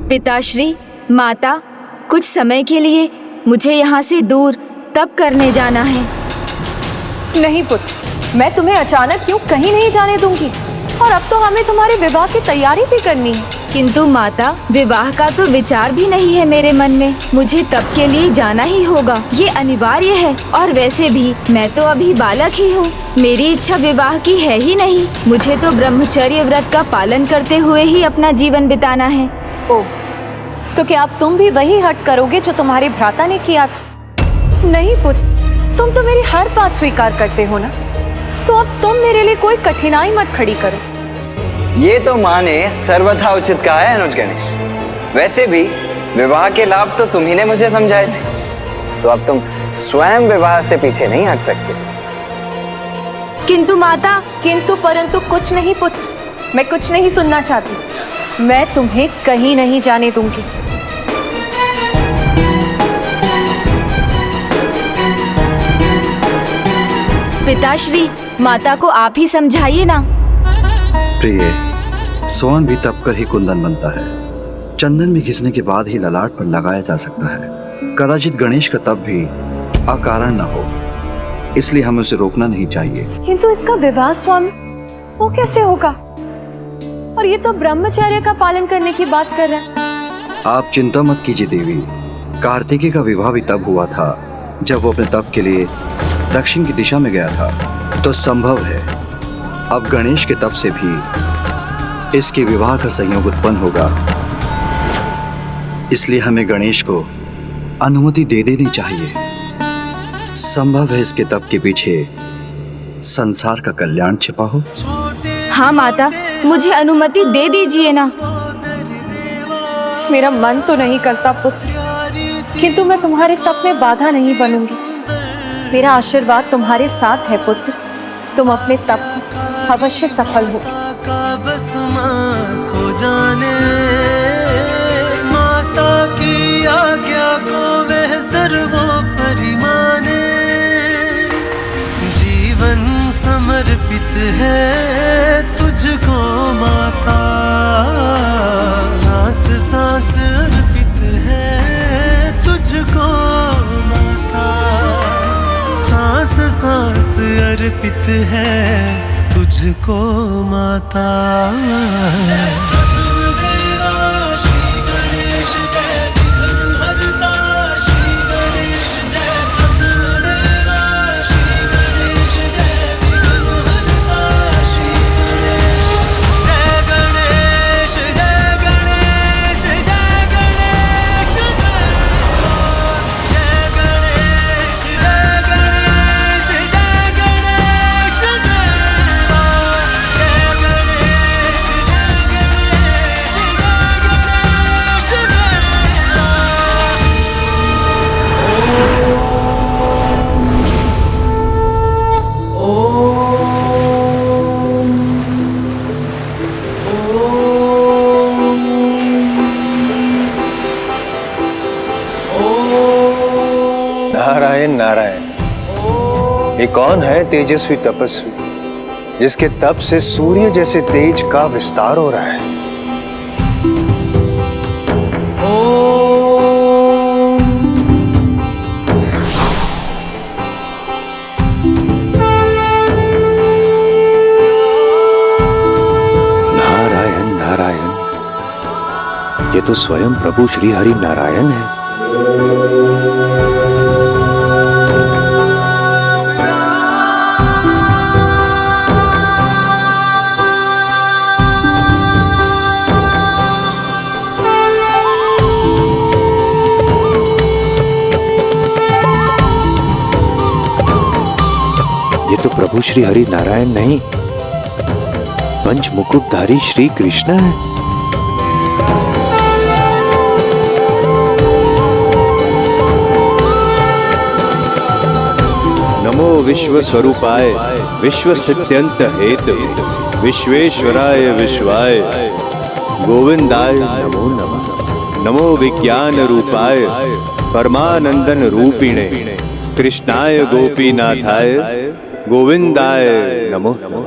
पिताश्री, माता, कुछ समय के लिए मुझे यहाँ से दूर तप करने जाना है। नहीं पुत्र, मैं तुम्हें अचानक यूँ कहीं नहीं जाने दूंगी, और अब तो हमें तुम्हारे विवाह की तैयारी भी करनी है। किंतु माता, विवाह का तो विचार भी नहीं है मेरे मन में। मुझे तप के लिए जाना ही होगा, ये अनिवार्य है। और वैसे भी मैं तो अभी बालक ही हूँ, मेरी इच्छा विवाह की है ही नहीं। मुझे तो ब्रह्मचर्य व्रत का पालन करते हुए ही अपना जीवन बिताना है। ओह, तो क्या अब तुम भी वही हट करोगे जो तुम्हारे भ्राता ने किया था? नहीं पुत्र, तुम तो मेरी हर बात स्वीकार करते हो ना, तो अब तुम मेरे लिए कोई कठिनाई मत खड़ी करो। ये तो माँ ने सर्वथा उचित कहा है अनुज गणेश। वैसे भी विवाह के लाभ तो तुम ही ने मुझे समझाए थे, तो अब तुम स्वयं विवाह से पीछे नहीं हट सकते। किंतु माता। किंतु परंतु कुछ नहीं पुत्र, मैं कुछ नहीं सुनना चाहती। मैं तुम्हें कहीं नहीं जाने दूंगी। पिताश्री, माता को आप ही समझाइए ना। प्रिय, स्वर्ण भी तप कर ही कुंदन बनता है। चंदन भी घिसने के बाद ही ललाट पर लगाया जा सकता है। कदाचित गणेश का तप भी अकारण न हो, इसलिए हमें उसे रोकना नहीं चाहिए। किंतु इसका विवाह स्वामी, वो कैसे होगा? और ये तो ब्रह्मचर्य का पालन करने की बात कर रहा है। आप चिंता मत कीजिए देवी। कार्तिकेय का विवाह भी तब हुआ था जब वो अपने तप के लिए दक्षिण की दिशा में गया था। तो संभव है अब गणेश के तप से भी इसके विवाह का संयोग उत्पन्न होगा। इसलिए हमें गणेश को अनुमति दे देनी चाहिए। संभव है इसके तप के पीछे संसार का कल्याण छिपा हो। हाँ माता, मुझे अनुमति दे दीजिए ना। मेरा मन तो नहीं करता पुत्र, किंतु मैं तुम्हारे तप में बाधा नहीं बनूंगी। मेरा आशीर्वाद तुम्हारे साथ है पुत्र, तुम अपने तप में अवश्य सफल हो। बस माँ को जाने, माता की आज्ञा को वह सर्वोपरि माने। जीवन समर्पित है तुझको माता, सांस सांस अर्पित है तुझको माता, सांस सांस अर्पित है तुझको माता। नारायण नारायण, ये कौन है तेजस्वी तपस्वी जिसके तप से सूर्य जैसे तेज का विस्तार हो रहा है? ये तो स्वयं प्रभु श्री हरि नारायण है। ये तो प्रभु श्री हरि नारायण नहीं, पंच मुकुटधारी श्री कृष्ण है। नमो विश्व स्वरूपाय विश्व स्थित्यंत हेतु विश्वेश्वराय विश्वाय गोविंदाय नमो नमः। नमो विज्ञान रूपाय परमानंदन रूपिणे कृष्णाय गोपीनाथाय गोविंदाय नमो नमः।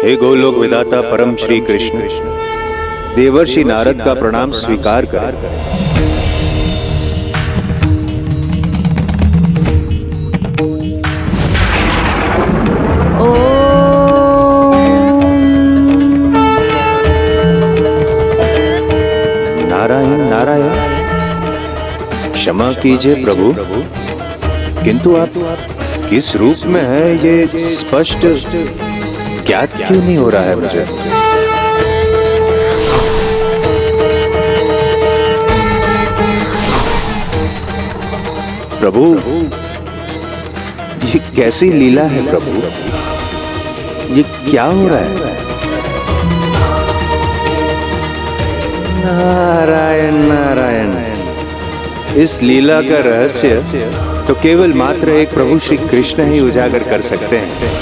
हे गोलोक विधाता परम श्री कृष्ण, देवर्षि नारद का प्रणाम स्वीकार कर। नारायण नारायण, क्षमा कीजिए प्रभु, किंतु आप किस रूप में है ये स्पष्ट ज्ञात क्यों नहीं हो रहा है मुझे। प्रभु ये कैसी लीला है प्रभु, ये क्या हो रहा है। नारायण नारायण, इस लीला का रहस्य तो केवल मात्र एक प्रभु श्री कृष्ण ही उजागर कर सकते हैं।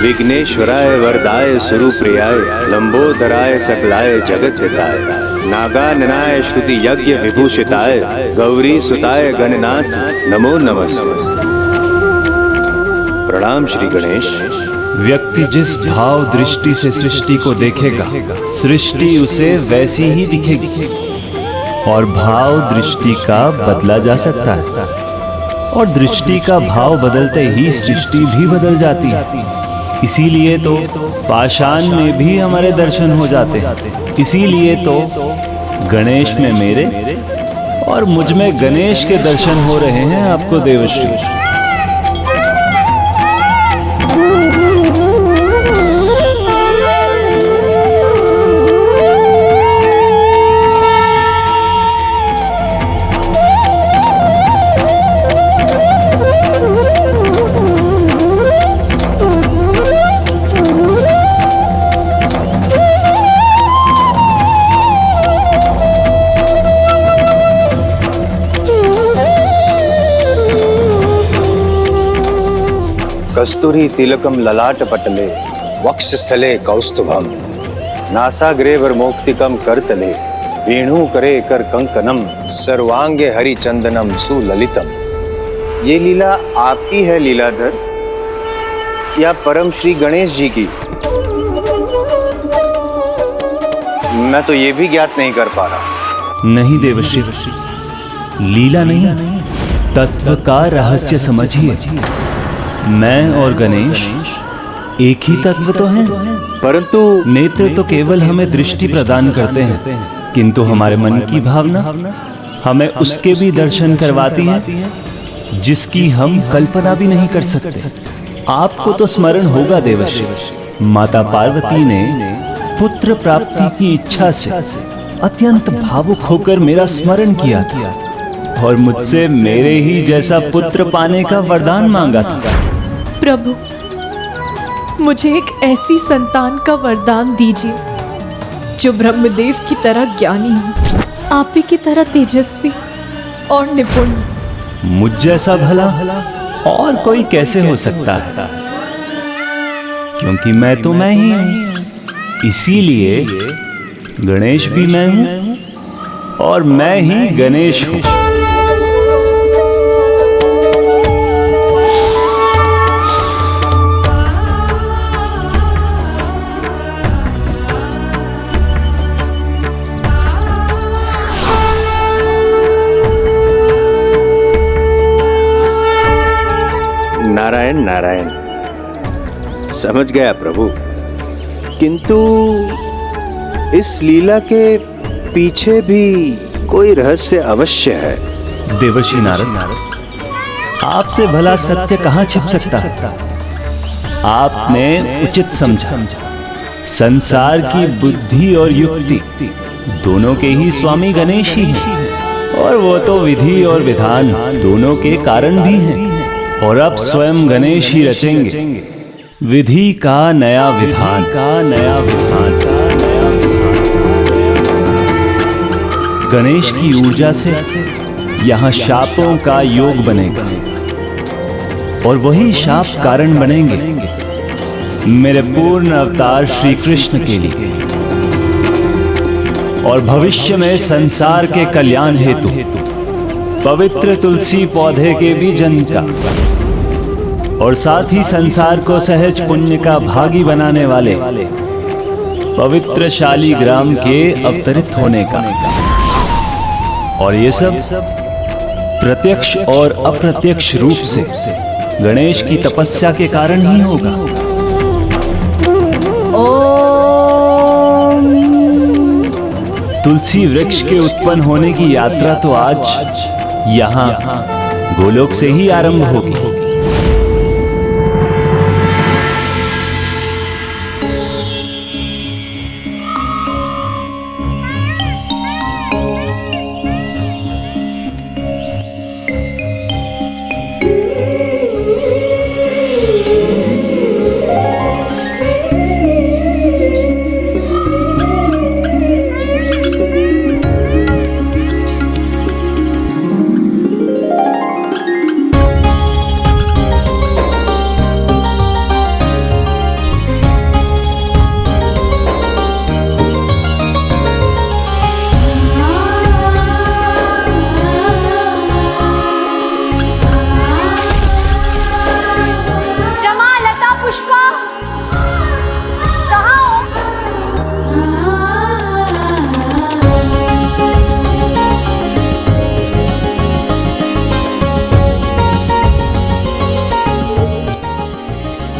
विघ्नेश्वराय वरदाय सुरूप्रियाय लंबोदराय सकलाय जगत हिताय नागाननाय श्रुति यज्ञ विभूषिताय गौरी सुताय गणनाथ नमो नमस्ते। प्रणाम श्री गणेश। व्यक्ति जिस भाव दृष्टि से सृष्टि को देखेगा, सृष्टि उसे वैसी ही दिखेगी। और भाव दृष्टि का बदला जा सकता है, और दृष्टि का भाव बदलते ही सृष्टि भी बदल जाती है। इसीलिए तो पाषाण में भी हमारे दर्शन हो जाते हैं। इसीलिए तो गणेश में मेरे और मुझ में गणेश के दर्शन हो रहे हैं आपको देवश्री। कस्तूरी तिलकम ललाट पटले वक्षस्थले कौस्तुभम नासाग्रे वर्मोक्तिकम करतले वेणु करे कर कंकनम सर्वांगे हरिचंदनम सुललितम। ये लीला आपकी है लीलाधर या परम श्री गणेश जी की? मैं तो ये भी ज्ञात नहीं कर पा रहा। नहीं देवश्री, लीला नहीं, तत्व का रहस्य समझिए। मैं और गणेश एक ही तत्व तो हैं, परंतु नेत्र तो केवल हमें दृष्टि प्रदान करते हैं, किंतु हमारे मन की भावना हमें उसके भी दर्शन करवाती है जिसकी हम कल्पना भी नहीं कर सकते। आपको तो स्मरण होगा देवश्री, माता पार्वती ने पुत्र प्राप्ति की इच्छा से अत्यंत भावुक होकर मेरा स्मरण किया था और मुझसे मेरे ही जैसा पुत्र पाने का वरदान मांगा था। प्रभु, मुझे एक ऐसी संतान का वरदान दीजिए जो ब्रह्मदेव की तरह ज्ञानी हो, आप ही की तरह तेजस्वी और निपुण। मुझ जैसा भला और कोई कैसे हो सकता है, क्योंकि मैं तो मैं ही हूं। इसीलिए गणेश भी मैं हूं और मैं ही गणेश हूं। नारायण नारायण, समझ गया प्रभु, किंतु इस लीला के पीछे भी कोई रहस्य अवश्य है। देवर्षि नारद, आपसे भला सत्य कहां छिप सकता है? आपने उचित समझा, संसार की बुद्धि और युक्ति दोनों के ही स्वामी गणेश ही हैं, और वो तो विधि और विधान दोनों के कारण भी हैं। और अब स्वयं गणेश ही रचेंगे विधि का नया विधान। गणेश की ऊर्जा से यहाँ शापों का योग बनेगा और वही शाप कारण बनेंगे मेरे पूर्ण अवतार श्री कृष्ण के लिए और भविष्य में संसार के कल्याण हेतु पवित्र तुलसी पौधे के भी जन्म का और साथ ही संसार को सहज पुण्य का भागी बनाने वाले पवित्र शालीग्राम के अवतरित होने का। और ये सब प्रत्यक्ष और अप्रत्यक्ष रूप से गणेश की तपस्या के कारण ही होगा। तुलसी वृक्ष के उत्पन्न होने की यात्रा तो आज यहाँ गोलोक से ही आरंभ होगी।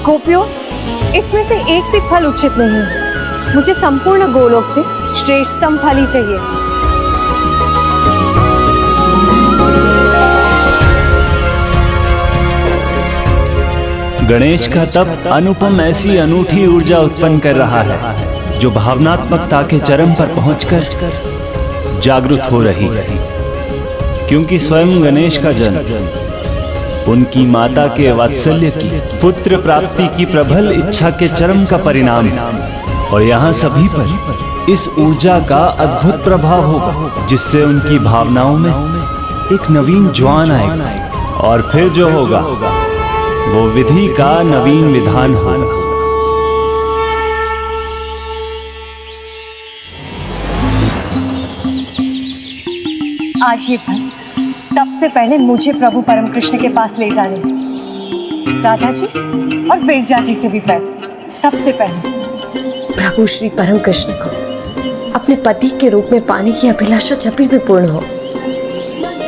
गोपियों, इसमें से एक भी फल उचित नहीं है। मुझे संपूर्ण गोलोक से श्रेष्ठतम फल ही चाहिए। गणेश का तप अनुपम ऐसी अनूठी ऊर्जा उत्पन्न कर रहा है जो भावनात्मकता के चरम पर पहुंचकर जागृत हो रही है, क्योंकि स्वयं गणेश का जन्म उनकी माता के वात्सल्य की पुत्र प्राप्ति की प्रबल इच्छा के चरम का परिणाम है। और यहाँ सभी पर इस ऊर्जा का अद्भुत प्रभाव होगा, जिससे उनकी भावनाओं में एक नवीन ज्वान आएगा और फिर जो होगा वो विधि का नवीन विधान हो। आज ये फल सबसे पहले मुझे प्रभु परम कृष्ण के पास ले जाने, राधा जी और बिरजा जी से भी पहले, सबसे पहले प्रभु श्री परम कृष्ण को अपने पति के रूप में पाने की अभिलाषा जब भी पूर्ण हो,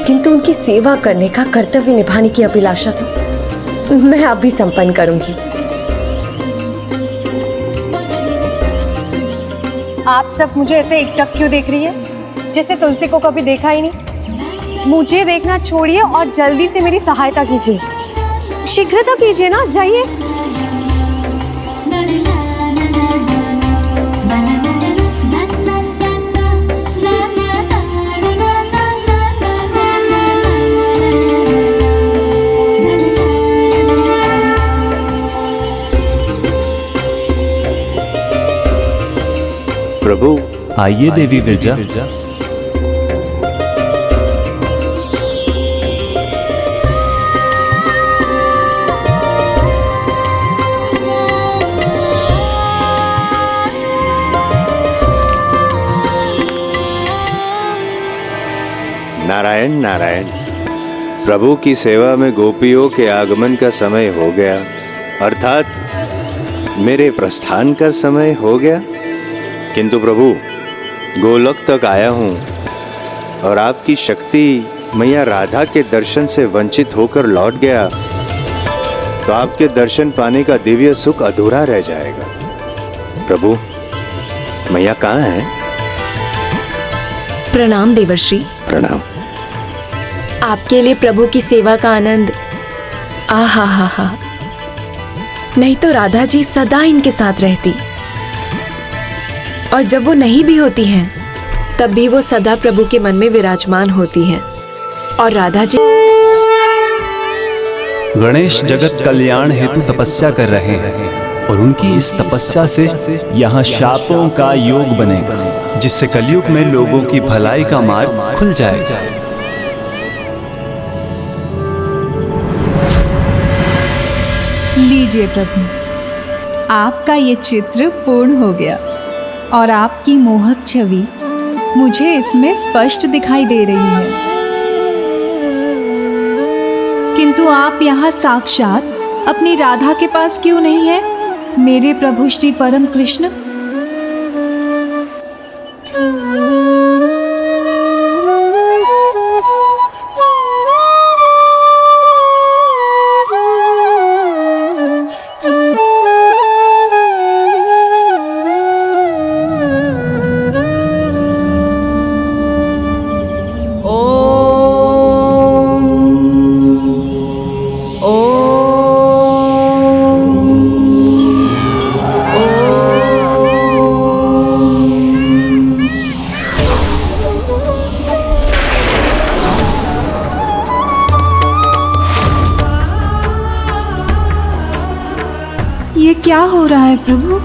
किंतु उनकी सेवा करने का कर्तव्य निभाने की अभिलाषा तो मैं अभी संपन्न करूंगी। आप सब मुझे ऐसे एकटक क्यों देख रही है, जैसे तुलसी को कभी देखा ही नहीं। मुझे देखना छोड़िए और जल्दी से मेरी सहायता कीजिए, शीघ्रता कीजिए ना, जाइए। प्रभु आइए देवी बिरजा। नारायण नारायण। प्रभु की सेवा में गोपियों के आगमन का समय हो गया, अर्थात मेरे प्रस्थान का समय हो गया। किंतु प्रभु गोलोक तक आया हूँ और आपकी शक्ति मैया राधा के दर्शन से वंचित होकर लौट गया तो आपके दर्शन पाने का दिव्य सुख अधूरा रह जाएगा। प्रभु मैया कहाँ है? प्रणाम देवर्षि। प्रणाम। आपके लिए प्रभु की सेवा का आनंद आहा हा हा। नहीं तो राधा जी सदा इनके साथ रहती, और जब वो नहीं भी होती हैं तब भी वो सदा प्रभु के मन में विराजमान होती हैं। और राधा जी गणेश जगत कल्याण हेतु तपस्या कर रहे हैं और उनकी इस तपस्या से यहाँ शापों का योग बनेगा, जिससे कलयुग में लोगों की भलाई का मार्ग खुल जाएगा। लीजिए प्रभु, आपका ये चित्र पूर्ण हो गया और आपकी मोहक छवि मुझे इसमें स्पष्ट दिखाई दे रही है। किंतु आप यहाँ साक्षात अपनी राधा के पास क्यों नहीं है, मेरे प्रभु श्री परम कृष्ण? ये क्या हो रहा है प्रभु?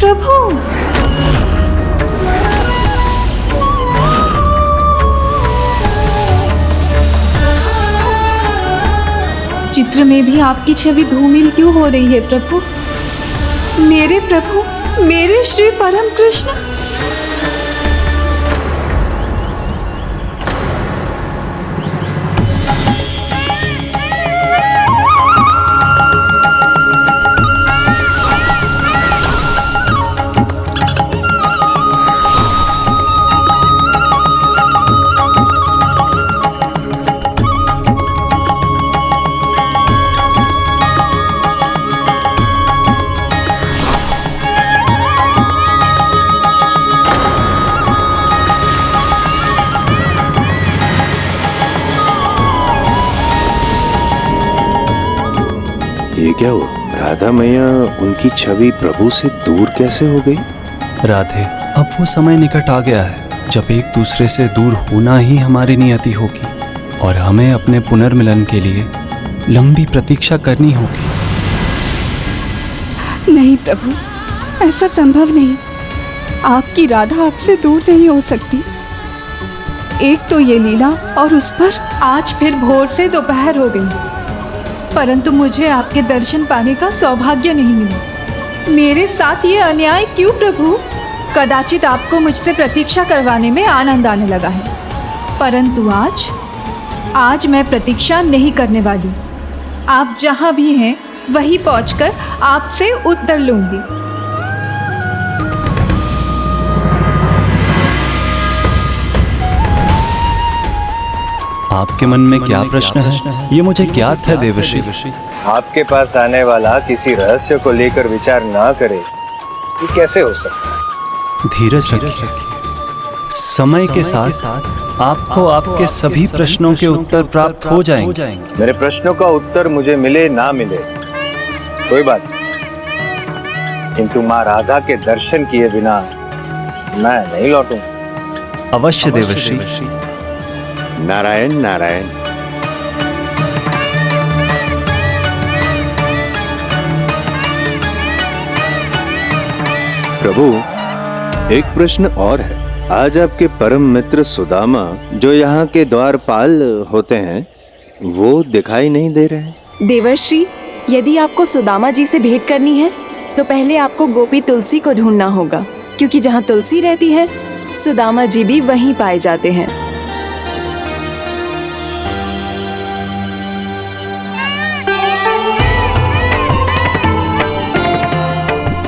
प्रभु, चित्र में भी आपकी छवि धूमिल क्यों हो रही है प्रभु? मेरे प्रभु, मेरे श्री परम कृष्ण। ये क्या हुआ? राधा मैया उनकी छवि प्रभु से दूर कैसे हो गई? राधे, अब वो समय निकट आ गया है जब एक दूसरे से दूर होना ही हमारी नियति होगी और हमें अपने पुनर्मिलन के लिए लंबी प्रतीक्षा करनी होगी। नहीं प्रभु, ऐसा संभव नहीं। आपकी राधा आपसे दूर नहीं हो सकती। एक तो ये लीला और उस पर आज फिर भोर से दोपहर हो गई, परंतु मुझे आपके दर्शन पाने का सौभाग्य नहीं मिला। मेरे साथ ये अन्याय क्यों प्रभु? कदाचित आपको मुझसे प्रतीक्षा करवाने में आनंद आने लगा है, परंतु आज मैं प्रतीक्षा नहीं करने वाली। आप जहाँ भी हैं वहीं पहुंचकर आपसे उत्तर लूंगी। आपके मन में क्या प्रश्न है, ये मुझे ज्ञात है देवर्षि। आपके पास आने वाला किसी रहस्य को लेकर विचार ना करे, ये कैसे हो सकता है? धीरज रखिए, समय के साथ आपको आपके सभी प्रश्नों के उत्तर प्राप्त हो जाएंगे। मेरे प्रश्नों का उत्तर मुझे मिले ना मिले कोई बात नहीं, किंतु माँ राधा के दर्शन किए बिना मैं नहीं लौटूंगा। अवश्य देवर्षि। नारायण नारायण। प्रभु, एक प्रश्न और है। आज आपके परम मित्र सुदामा, जो यहाँ के द्वारपाल होते हैं, वो दिखाई नहीं दे रहे। देवर्षि, यदि आपको सुदामा जी से भेंट करनी है तो पहले आपको गोपी तुलसी को ढूंढना होगा, क्योंकि जहाँ तुलसी रहती है सुदामा जी भी वहीं पाए जाते हैं।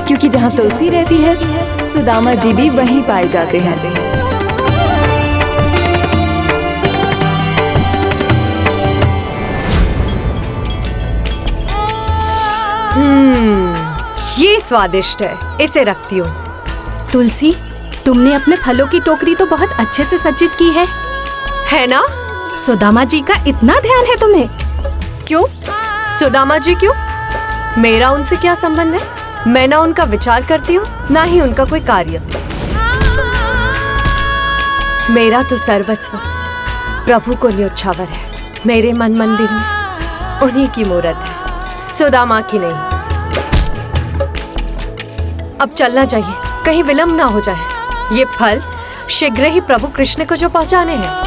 क्योंकि जहाँ तुलसी रहती है सुदामा जी भी वहीं पाए जाते हैं। ये स्वादिष्ट है, इसे रखती हूँ। तुलसी, तुमने अपने फलों की टोकरी तो बहुत अच्छे से सज्जित की है ना? सुदामा जी का इतना ध्यान है तुम्हें? क्यों? सुदामा जी क्यों? मेरा उनसे क्या संबंध है? मैं ना उनका विचार करती हूँ, ना ही उनका कोई कार्य। मेरा तो सर्वस्व प्रभु को न्योछावर है। मेरे मन मंदिर में उन्हीं की मूरत है, सुदामा की नहीं। अब चलना चाहिए, कहीं विलंब ना हो जाए। ये फल शीघ्र ही प्रभु कृष्ण को जो पहुंचाने हैं।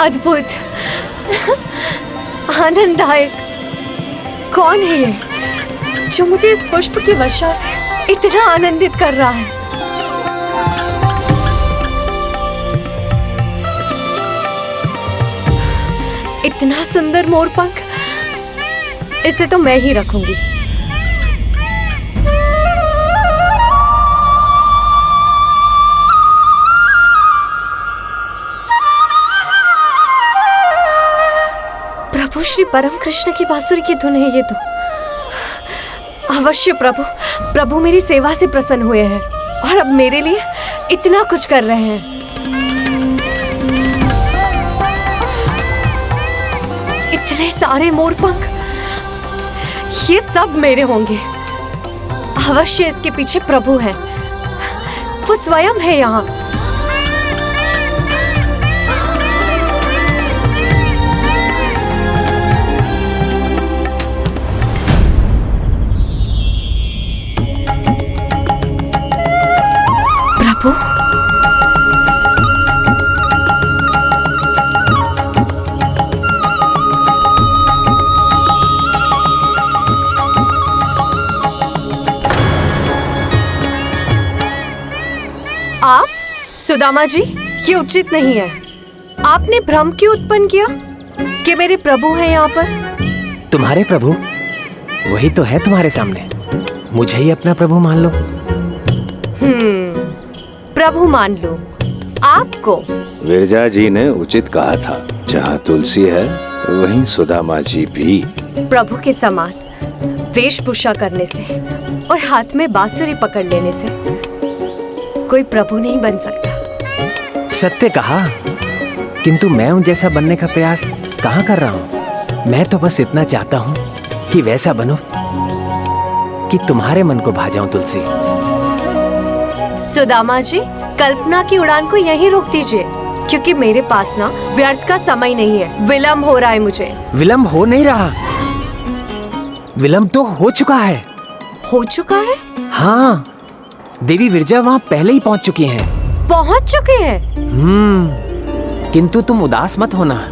अद्भुत, आनंददायक। कौन है ये जो मुझे इस पुष्प की वर्षा से इतना आनंदित कर रहा है? इतना सुंदर मोरपंख, इसे तो मैं ही रखूंगी। प्रभु श्री परम कृष्ण की बांसुरी की धुन है ये तो। अवश्य प्रभु मेरी सेवा से प्रसन्न हुए हैं और अब मेरे लिए इतना कुछ कर रहे हैं। इतने सारे मोरपंख, ये सब मेरे होंगे। अवश्य इसके पीछे प्रभु है, वो स्वयं है यहाँ। आप सुदामा जी, ये उचित नहीं है। आपने भ्रम क्यों उत्पन्न किया कि मेरे प्रभु हैं यहाँ पर? तुम्हारे प्रभु वही तो है तुम्हारे सामने, मुझे ही अपना प्रभु मान लो। प्रभु मान लो आपको। विरजा जी ने उचित कहा था, जहाँ तुलसी है वहीं सुदामा जी भी। प्रभु के समान वेशभूषा करने से और हाथ में बांसुरी पकड़ लेने से कोई प्रभु नहीं बन सकता। सत्य कहा, किंतु मैं उन जैसा बनने का प्रयास कहाँ कर रहा हूँ। मैं तो बस इतना चाहता हूँ कि वैसा बनो कि तुम्हारे मन को भा जाऊं तुलसी। सुदामा जी, कल्पना की उड़ान को यहीं रोक दीजिए, क्योंकि मेरे पास ना व्यर्थ का समय नहीं है। विलम्ब हो रहा है मुझे। विलम्ब हो नहीं रहा, विलम्ब तो हो चुका है। हो चुका है? हाँ, देवी विरजा वहाँ पहले ही पहुँच चुकी हैं। पहुँच चुके हैं? किंतु तुम उदास मत होना।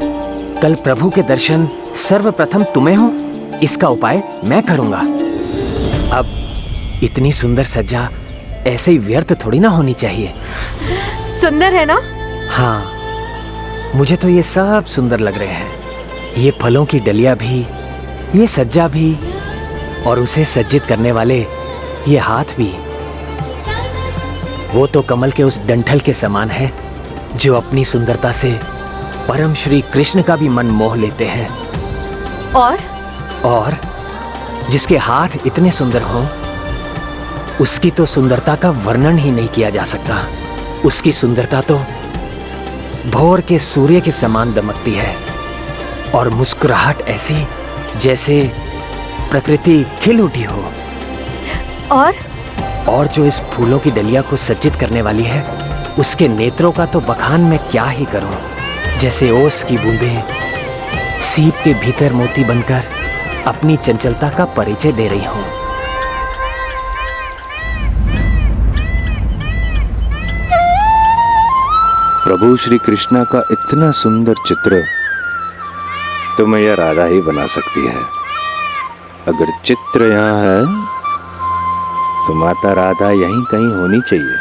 कल प्रभु के दर्शन सर्वप्रथम तुम्हें हो, इसका उपाय मैं करूँगा। अब इतनी सुंदर सज्जा ऐसे ही व्यर्थ थोड़ी ना होनी चाहिए। सुंदर है ना? हाँ, मुझे तो ये सब सुंदर लग रहे हैं। ये फलों की डलिया भी, ये सज्जा भी, और उसे सज्जित करने वाले ये हाथ भी। वो तो कमल के उस डंठल के समान है जो अपनी सुंदरता से परम श्री कृष्ण का भी मन मोह लेते हैं। और जिसके हाथ इतने सुंदर हों, उसकी तो सुंदरता का वर्णन ही नहीं किया जा सकता। उसकी सुंदरता तो भोर के सूर्य के समान दमकती है, और मुस्कुराहट ऐसी जैसे प्रकृति खिल उठी हो। और जो इस फूलों की डलिया को सज्जित करने वाली है, उसके नेत्रों का तो बखान मैं क्या ही करूं। जैसे ओस की बूंदें सीप के भीतर मोती बनकर अपनी चंचलता का परिचय दे रही हूं। प्रभु श्री कृष्णा का इतना सुंदर चित्र तो मैया राधा ही बना सकती है। अगर चित्र यहाँ है तो माता राधा यहीं कहीं होनी चाहिए।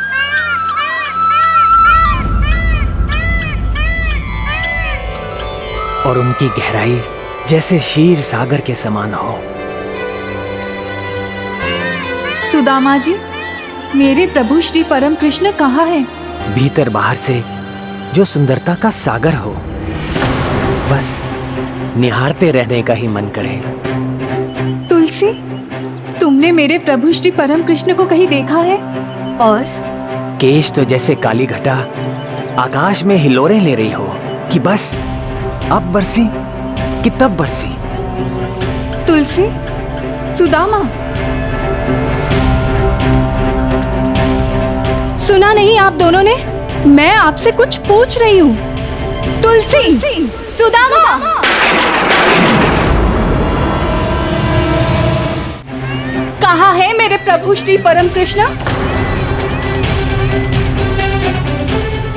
और उनकी गहराई जैसे क्षीर सागर के समान हो। सुदामा जी, मेरे प्रभु श्री परम कृष्ण कहाँ हैं? भीतर बाहर से जो सुंदरता का सागर हो, बस निहारते रहने का ही मन करे। तुलसी, तुमने मेरे प्रभु श्री परम कृष्ण को कहीं देखा है? और केश तो जैसे काली घटा आकाश में हिलोरें ले रही हो कि बस अब बरसी कि तब बरसी। तुलसी, सुदामा, सुना नहीं आप दोनों ने? मैं आपसे कुछ पूछ रही हूँ। तुलसी, सुदामा, कहाँ है मेरे प्रभु श्री परम कृष्ण?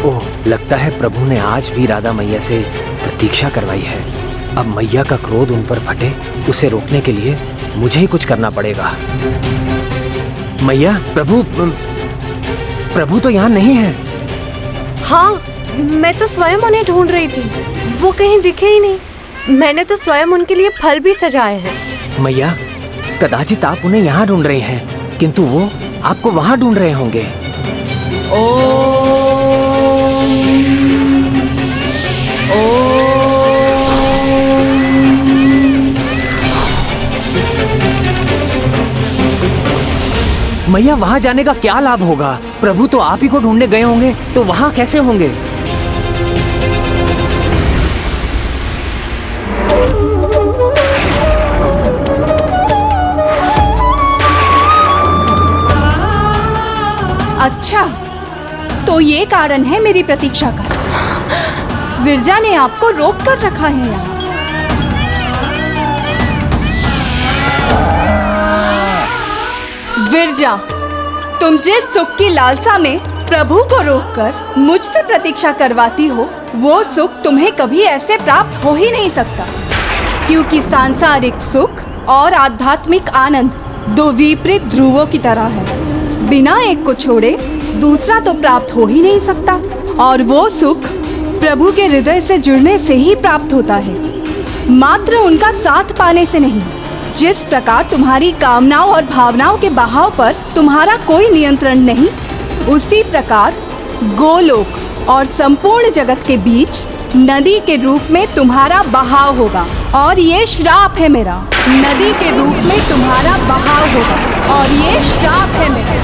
ओह, लगता है प्रभु ने आज भी राधा मैया से प्रतीक्षा करवाई है। अब मैया का क्रोध उन पर फटे, उसे रोकने के लिए मुझे ही कुछ करना पड़ेगा। मैया, प्रभु तो यहाँ नहीं है। हाँ, मैं तो स्वयं उन्हें ढूंढ रही थी, वो कहीं दिखे ही नहीं। मैंने तो स्वयं उनके लिए फल भी सजाए हैं। मैया, कदाचित आप उन्हें यहाँ ढूंढ रहे हैं, किंतु वो आपको वहाँ ढूंढ रहे होंगे। मैया, वहाँ जाने का क्या लाभ होगा? प्रभु तो आप ही को ढूंढने गए होंगे, तो वहाँ कैसे होंगे? अच्छा, तो ये कारण है मेरी प्रतीक्षा का। विरजा ने आपको रोक कर रखा है यहाँ। विरजा, तुम जिस सुख की लालसा में प्रभु को रोककर मुझसे प्रतीक्षा करवाती हो, वो सुख तुम्हें कभी ऐसे प्राप्त हो ही नहीं सकता, क्योंकि सांसारिक सुख और आध्यात्मिक आनंद दो विपरीत ध्रुवों की तरह है। बिना एक को छोड़े दूसरा तो प्राप्त हो ही नहीं सकता, और वो सुख प्रभु के हृदय से जुड़ने से ही प्राप्त होता है, मात्र उनका साथ पाने से नहीं। जिस प्रकार तुम्हारी कामनाओं और भावनाओं के बहाव पर तुम्हारा कोई नियंत्रण नहीं, उसी प्रकार गोलोक और संपूर्ण जगत के बीच नदी के रूप में तुम्हारा बहाव होगा। और ये श्राप है मेरा, नदी के रूप में तुम्हारा बहाव होगा, और ये श्राप है मेरा।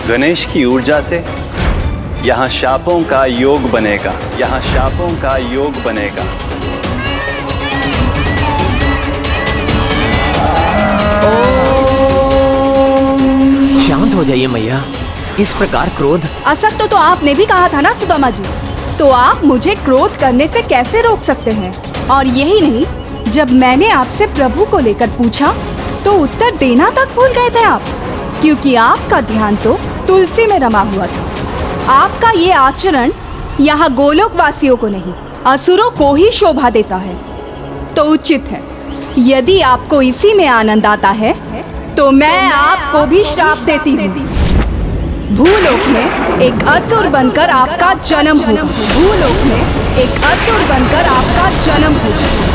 गणेश की ऊर्जा से यहाँ शापों का योग बनेगा, यहाँ शापों का योग बनेगा। शांत हो जाइए मैया, इस प्रकार क्रोध। असत्य तो आपने भी कहा था ना सुदामा जी, तो आप मुझे क्रोध करने से कैसे रोक सकते हैं? और यही नहीं, जब मैंने आपसे प्रभु को लेकर पूछा तो उत्तर देना तक भूल गए थे आप, क्योंकि आपका ध्यान तो तुलसी में रमा हुआ था। आपका ये आचरण यहाँ गोलोक वासियों को नहीं, असुरों को ही शोभा देता है। तो उचित है, यदि आपको इसी में आनंद आता है तो मैं आपको भी श्राप देती हूँ। भूलोक में एक असुर बनकर आपका जन्म होगा। भूलोक में एक असुर बनकर आपका जन्म होगा।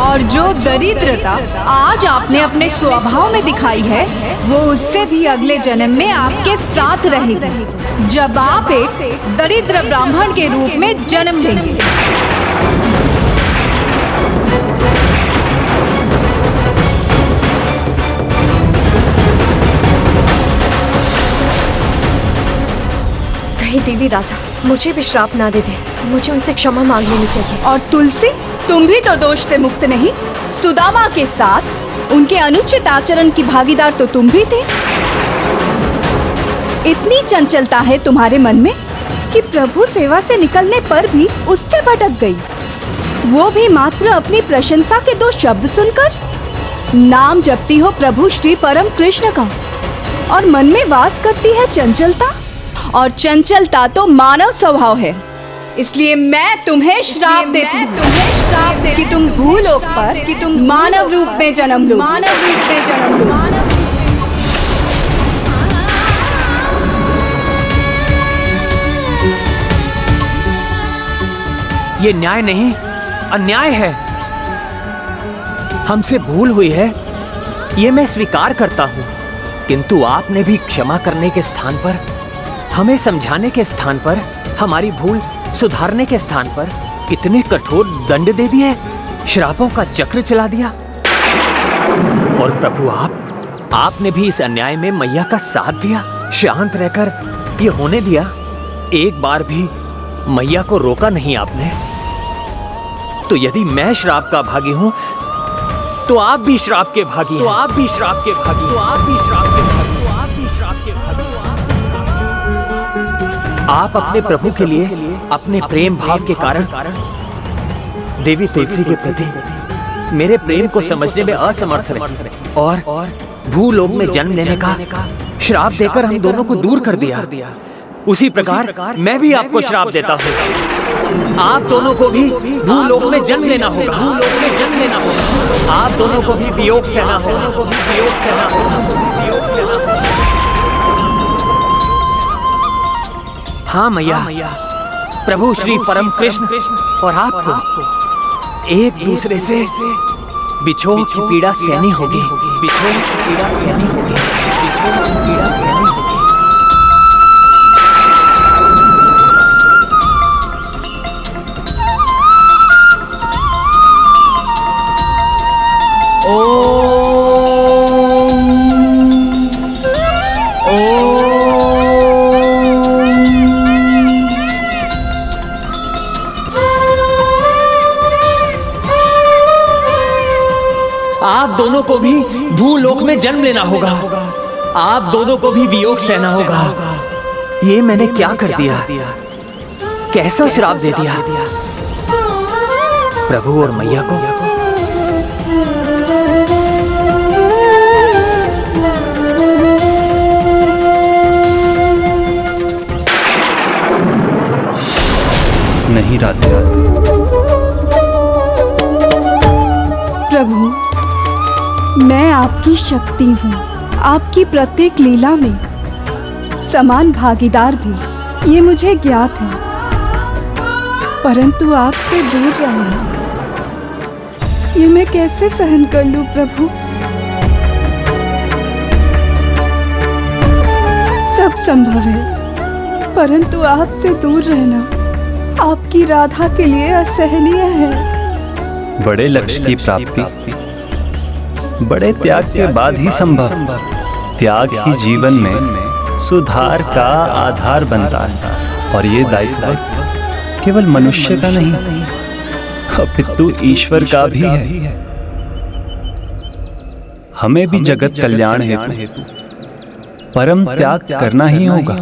और जो दरिद्रता आज आपने अपने स्वभाव में दिखाई है, वो उससे भी अगले जन्म में आपके साथ रहेगी, जब आप एक दरिद्र ब्राह्मण के रूप में जन्म लेंगे। कहीं देवी राधा मुझे भी श्राप ना दे दे, मुझे उनसे क्षमा मांग लेनी चाहिए। और तुलसी, तुम भी तो दोष से मुक्त नहीं। सुदामा के साथ उनके अनुचित आचरण की भागीदार तो तुम भी थे। इतनी चंचलता है तुम्हारे मन में कि प्रभु सेवा से निकलने पर भी उससे भटक गई, वो भी मात्र अपनी प्रशंसा के 2 शब्द सुनकर। नाम जपती हो प्रभु श्री परम कृष्ण का, और मन में वास करती है चंचलता, और चंचलता तो मानव स्वभाव है। इसलिए मैं तुम्हें श्राप देती हूँ कि तुम भूलोक पर कि तुम मानव रूप में जन्म लो। मानव रूप में जन्म लो। ये न्याय नहीं, अन्याय है। हमसे भूल हुई है, ये मैं स्वीकार करता हूँ, किंतु आपने भी क्षमा करने के स्थान पर, हमें समझाने के स्थान पर, हमारी भूल सुधारने के स्थान पर इतने कठोर दंड दे दिए, श्रापों का चक्र चला दिया। और प्रभु आपने भी इस अन्याय में मैया का साथ दिया, शांत रहकर ये होने दिया। एक बार भी मैया को रोका नहीं आपने। तो यदि मैं श्राप का भागी हूं, तो आप भी श्राप के भागी, तो आप भी श्राप के भागी, तो आप भी श्राप के भागी, तो आप भी श्राप के भागी। आप अपने प्रभु के लिए अपने प्रेम भाव के कारण देवी तुलसी के प्रति मेरे प्रेम को समझने में असमर्थ रहे, और भूलोक में जन्म लेने का श्राप देकर हम दोनों को दूर कर दिया। उसी प्रकार मैं भी आपको श्राप देता हूँ। आप दोनों को भी भूलोक में जन्म लेना होगा। भूलोक में जन्म लेना होगा। आप दोनों को भी वियोग सहना होगा। वियोग सहना होगा। वियोग सहना होगा। हाँ मैया, प्रभु श्री परम कृष्ण और आपको एक दूसरे से बिछोह की पीड़ा सहनी होगी। बिछोह की पीड़ा सहनी होगी। बिछोह की पीड़ा सहनी होगी। आप दोनों को भी भूलोक में जन्म लेना होगा। आप दोनों को भी वियोग सहना होगा। ये मैंने क्या कर दिया? कैसा श्राप दे दिया प्रभु और मैया को? नहीं राधे। प्रभु, मैं आपकी शक्ति हूँ, आपकी प्रत्येक लीला में समान भागीदार भी, ये मुझे ज्ञात है। परंतु आपसे दूर रहना, ये मैं कैसे सहन कर लूं प्रभु? सब संभव है, परंतु आपसे दूर रहना आपकी राधा के लिए असहनीय है। बड़े लक्ष्य की प्राप्ति बड़े त्याग के बाद ही संभव। त्याग ही जीवन में सुधार का आधार बनता है, और ये दायित्व केवल मनुष्य का नहीं अपितु ईश्वर का भी है। हमें भी जगत कल्याण हेतु परम त्याग करना ही होगा।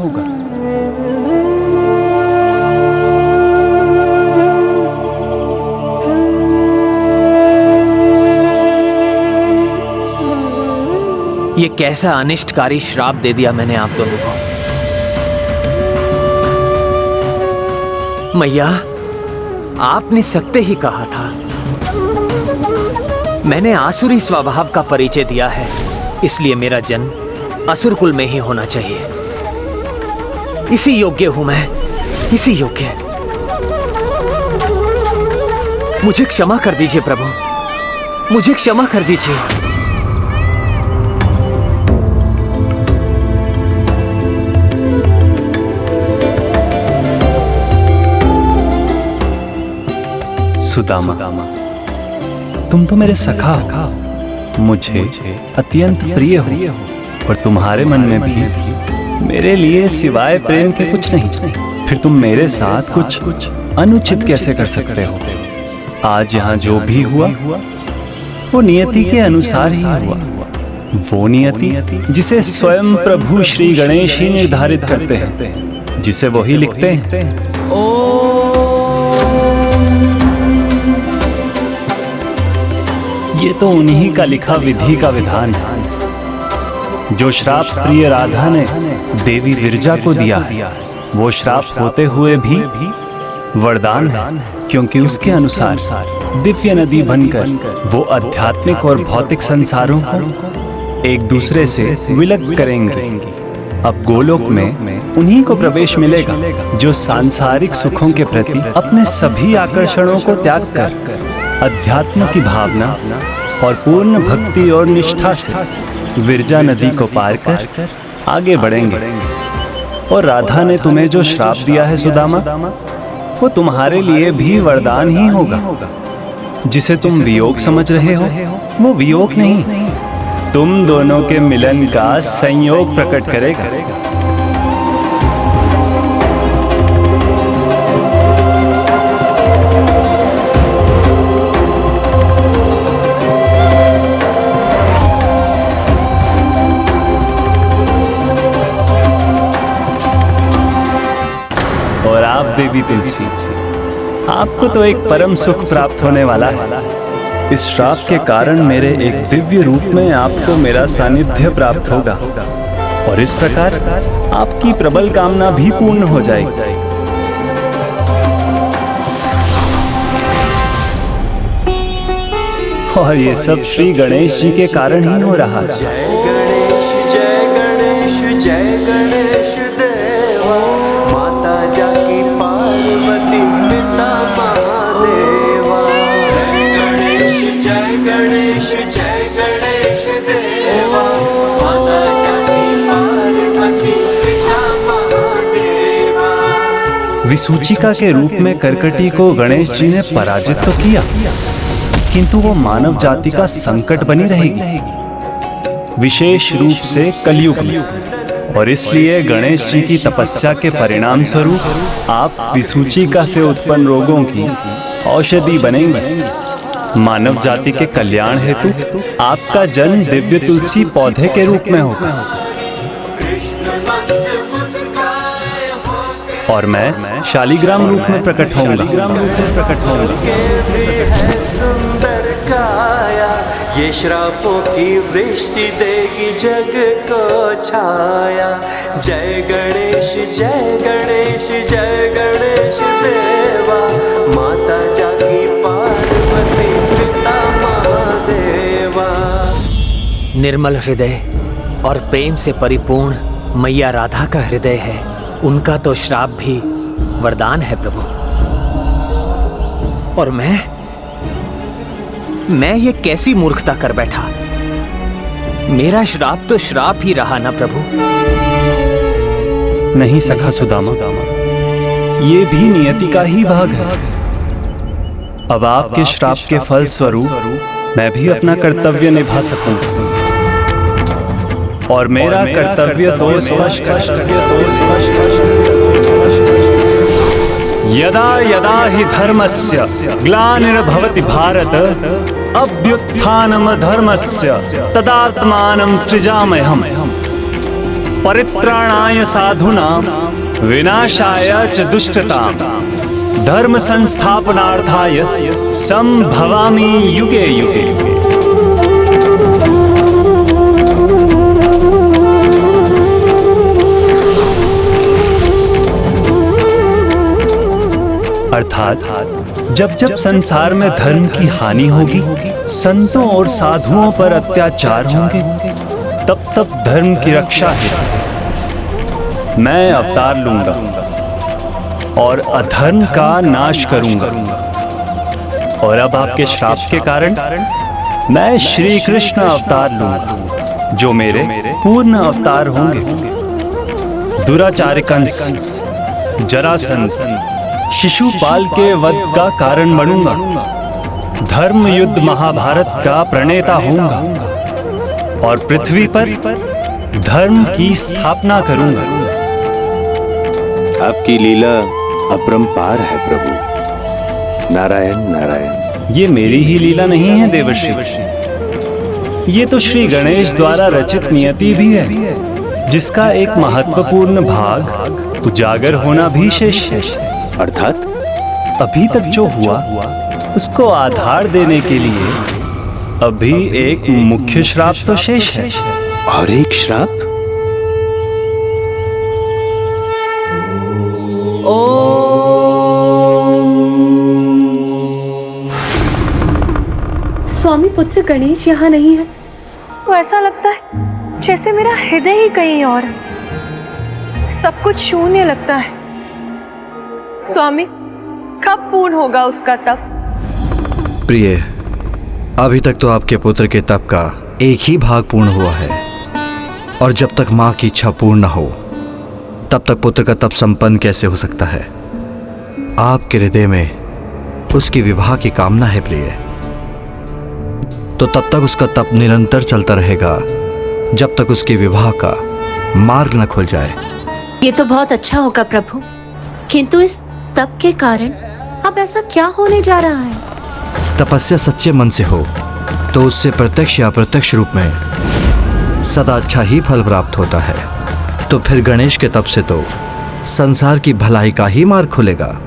ये कैसा अनिष्टकारी श्राप दे दिया मैंने आप दोनों को। मैया, आपने सत्य ही कहा था। मैंने आसुरी स्वभाव का परिचय दिया है, इसलिए मेरा जन्म असुर कुल में ही होना चाहिए। इसी योग्य हूं मैं, इसी योग्य। मुझे क्षमा कर दीजिए प्रभु, मुझे क्षमा कर दीजिए। सुदामा, तुम तो मेरे सखा हो, मुझे अत्यंत प्रिय हो, और तुम्हारे मन में भी मेरे लिए सिवाय प्रेम के कुछ नहीं। फिर तुम मेरे साथ कुछ अनुचित कैसे कर सकते हो? आज यहाँ जो भी हुआ वो नियति के अनुसार ही हुआ। वो नियति जिसे स्वयं प्रभु श्री गणेश ही निर्धारित करते हैं, जिसे वही लिखते हैं। ये तो उन्हीं का लिखा विधि का विधान है। जो श्राप प्रिय राधा ने देवी विरजा को दिया है, वो श्राप होते हुए भी वरदान है, क्योंकि उसके अनुसार दिव्य नदी बनकर वो आध्यात्मिक और भौतिक संसारों को एक दूसरे से विलग करेंगे। अब गोलोक में उन्हीं को प्रवेश मिलेगा जो सांसारिक सुखों के प्रति अपने सभी आकर्षणों को त्याग कर अध्यात्म की भावना और पूर्ण भक्ति और निष्ठा से विरजा नदी को पार कर आगे बढ़ेंगे। और राधा ने तुम्हें जो श्राप दिया है सुदामा, वो तुम्हारे लिए भी वरदान ही होगा। जिसे तुम वियोग समझ रहे हो, वो वियोग नहीं, तुम दोनों के मिलन का संयोग प्रकट करेगा। देवी तुलसी, आपको तो एक परम सुख प्राप्त होने वाला है। इस श्राप के कारण मेरे एक दिव्य रूप में आपको मेरा सानिध्य प्राप्त होगा, और इस प्रकार आपकी प्रबल कामना भी पूर्ण हो जाएगी। और ये सब श्री गणेश जी के कारण ही हो रहा है। जय गणेश जय गणेश जय गणेश देवा, माता जाकी पार्वती पिता महादेवा। जय गणेश जय गणेश जय गणेश देवा, माता जाकी पार्वती पिता महादेवा। विसूचिका के रूप में करकटी को गणेश जी ने पराजित तो किया, किंतु वो मानव जाति का संकट बनी रहेगी, विशेष रूप से कलयुग में। और इसलिए गणेश जी की तपस्या के परिणाम स्वरूप आप विसूचिका से उत्पन्न रोगों की औषधि बनेंगे। मानव जाति के कल्याण हेतु आपका जन्म दिव्य तुलसी पौधे के रूप में होगा, और मैं शालिग्राम रूप में प्रकट होऊंगा। सुंदर काया, ये श्रापों की वृष्टि देगी जग को छाया। जय गणेश जय गणेश जय गणेश देवा, माता जाकी पार्वती पिता महादेवा। निर्मल हृदय और प्रेम से परिपूर्ण मैया राधा का हृदय है, उनका तो श्राप भी वरदान है प्रभु। और मैं ये कैसी मूर्खता कर बैठा। मेरा श्राप तो श्राप ही रहा ना प्रभु। नहीं सखा सुदामा, ये भी नियति का ही भाग है। अब आपके श्राप के फल स्वरूप मैं भी अपना कर्तव्य निभा सकूं। और मेरा कर्तव्य तो स्पष्ट है। यदा यदा हि धर्मस्य ग्लानिर्भवति भारत अभ्युत्थानम धर्मस्य तदात्मानं सृजाम्यहम् परित्राणाय साधूनां विनाशाय च दुष्टताम् धर्म संस्थापनार्थाय संभवामि युगे युगे। अर्थात जब जब संसार में धर्म की हानि होगी, संतों और साधुओं पर अत्याचार होंगे, तब तब धर्म की रक्षा हेतु मैं अवतार लूंगा और अधर्म का नाश करूंगा। और अब आपके श्राप के कारण मैं श्री कृष्ण अवतार लूंगा, जो मेरे पूर्ण अवतार होंगे। दुराचारी कंस, जरासंध, शिशुपाल के वध का कारण बनूंगा। धर्म युद्ध महाभारत का प्रणेता होऊंगा और पृथ्वी पर धर्म की स्थापना करूंगा। आपकी लीला अपरंपार है प्रभु। नारायण नारायण। ये मेरी ही लीला नहीं है देवर्षि, ये तो श्री गणेश द्वारा रचित नियति भी है, जिसका एक महत्वपूर्ण भाग उजागर होना भी शेष है। अर्थात अभी तक जो हुआ उसको आधार देने के लिए अभी एक मुख्य श्राप तो शेष है। और एक श्राप? स्वामी पुत्र गणेश यहाँ नहीं है तो ऐसा लगता है जैसे मेरा हृदय ही कहीं और है। सब कुछ शून्य लगता है। स्वामी, कब पूर्ण होगा उसका तप? प्रिय, अभी तक तो आपके पुत्र के तप का एक ही भाग पूर्ण हुआ है, और जब तक माँ की इच्छा पूर्ण न हो तब तक पुत्र का तप संपन्न कैसे हो सकता है? आपके हृदय में उसकी विवाह की कामना है प्रिय, तो तब तक उसका तप निरंतर चलता रहेगा जब तक उसके विवाह का मार्ग न खुल जाए। ये तो बहुत अच्छा होगा प्रभु, किंतु इस तप के कारण अब ऐसा क्या होने जा रहा है? तपस्या सच्चे मन से हो तो उससे प्रत्यक्ष या अप्रत्यक्ष रूप में सदा अच्छा ही फल प्राप्त होता है। तो फिर गणेश के तप से तो संसार की भलाई का ही मार्ग खुलेगा।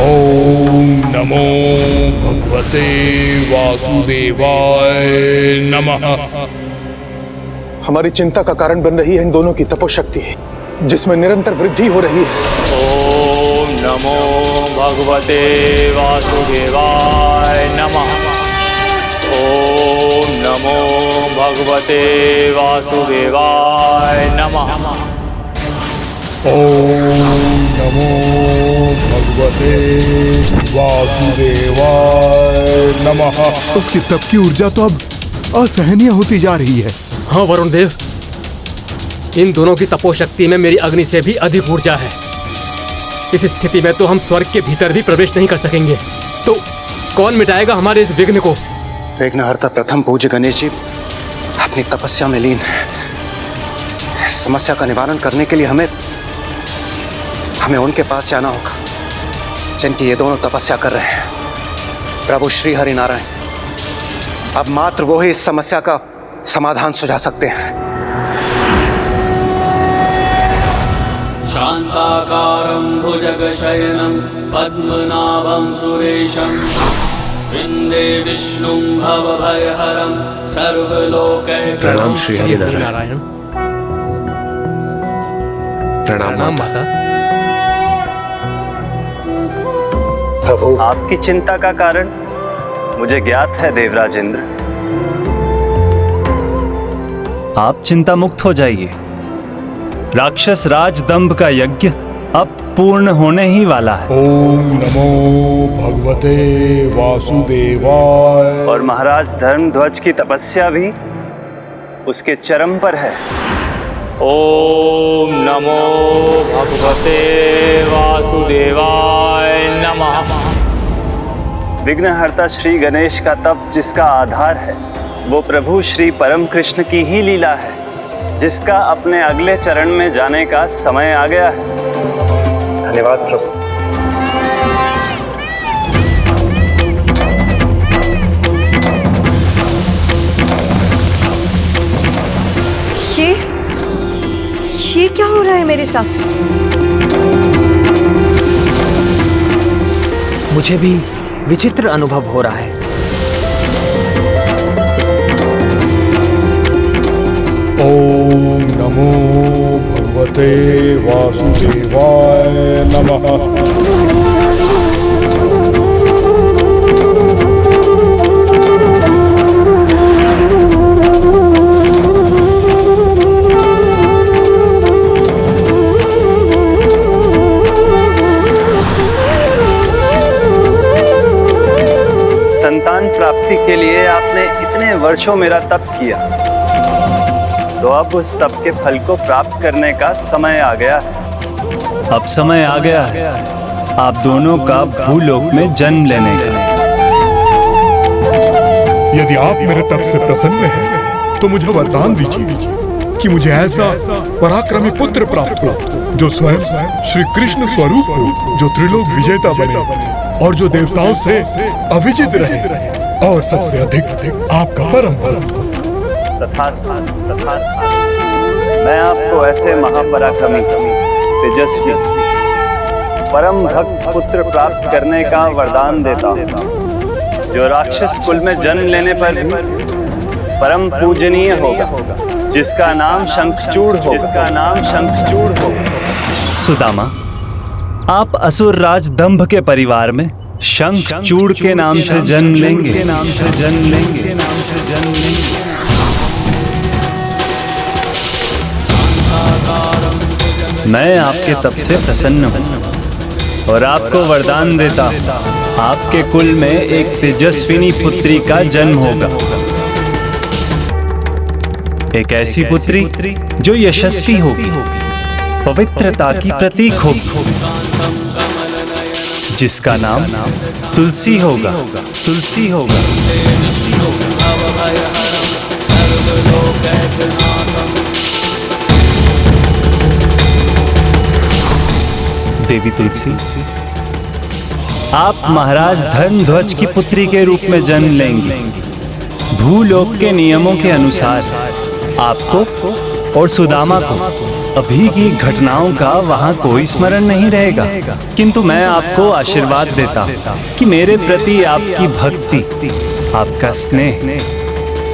ओम नमो भगवते वासुदेवाय नमः। हमारी चिंता का कारण बन रही है इन दोनों की तपोशक्ति, जिसमें निरंतर वृद्धि हो रही है। ओम नमो भगवते वासुदेवाय नमः। ओम नमो भगवते वासुदेवाय नमः। ओम नमो भगवते वासुदेवाय नमः। उसकी तप की ऊर्जा तो अब असहनीय होती जा रही है। हाँ वरुण देव, इन दोनों की तपोशक्ति में मेरी अग्नि से भी अधिक ऊर्जा है। इस स्थिति में तो हम स्वर्ग के भीतर भी प्रवेश नहीं कर सकेंगे। तो कौन मिटाएगा हमारे इस विघ्न को? विघ्नहर्ता प्रथम पूज्य गणेश जी अपनी तपस्या में लीन है। इस समस्या का निवारण करने के लिए हमें उनके पास जाना होगा जिनकी ये दोनों तपस्या कर रहे हैं, प्रभु श्री हरि नारायण। अब मात्र वो ही इस समस्या का समाधान सुझा सकते हैं। शांताकारं भुजगशयनं पद्मनाभं सुरेशं वन्दे विष्णुं भवभयहरं सर्वलोकैकनाथं। प्रणाम श्री हरि नारायण। प्रणाम माता। प्रभु, आपकी चिंता का कारण मुझे ज्ञात है देवराज इंद्र। आप चिंता मुक्त हो जाइए। राक्षस राज दंभ का यज्ञ अब पूर्ण होने ही वाला है। ओम नमो भगवते वासुदेवाय। और महाराज धर्मध्वज की तपस्या भी उसके चरम पर है। ओम नमो भगवते वासुदेवाय नमः। विघ्नहर्ता श्री गणेश का तप जिसका आधार है, वो प्रभु श्री परम कृष्ण की ही लीला है, जिसका अपने अगले चरण में जाने का समय आ गया है। धन्यवाद प्रभु। ये क्या हो रहा है मेरे साथ? मुझे भी विचित्र अनुभव हो रहा है। ओम नमो भगवते वासुदेवाय नमः। संतान प्राप्ति के लिए आपने इतने वर्षों मेरा तप किया, तो अब उस तप के फल को प्राप्त करने का समय आ गया है। अब समय आ गया है आप दोनों का भूलोक में जन्म लेने का। यदि आप मेरे तप से प्रसन्न हैं, तो मुझे वरदान दीजिए कि मुझे ऐसा पराक्रमी पुत्र प्राप्त हो जो स्वयं श्री कृष्ण स्वरूप हो, जो त्रिलोक विजेता बने और जो देवताओं से अविजित रहे और सबसे अधिक आपका परम भक्त हो। तथास्तु, तथास्तु। मैं आपको ऐसे महापराक्रमी, तेजस्वी, परम भक्त पुत्र प्राप्त करने का वरदान देता हूँ, जो राक्षस कुल में जन्म लेने पर भी परम पूजनीय होगा, जिसका नाम शंखचूड़ होगा, जिसका नाम शंखचूड़ होगा। सुदामा, आप असुर राज दंभ के परिवार में शंखचूड़ के नाम से जन्म लेंगे। मैं आपके तप से प्रसन्न हूँ और आपको वरदान देता हूँ, आपके कुल में एक तेजस्विनी पुत्री का जन्म होगा। एक ऐसी पुत्री जो यशस्वी होगी, पवित्रता की प्रतीक होगी, जिसका नाम तुलसी होगा। तुलसी होगा। देवी तुलसी, आप महाराज धर्मध्वज की पुत्री के रूप में जन्म लेंगी। भूलोक के नियमों के अनुसार आपको और सुदामा को अभी की घटनाओं का वहां कोई स्मरण नहीं रहेगा, किंतु मैं आपको आशीर्वाद देता हूं कि मेरे प्रति आपकी भक्ति, आपका स्नेह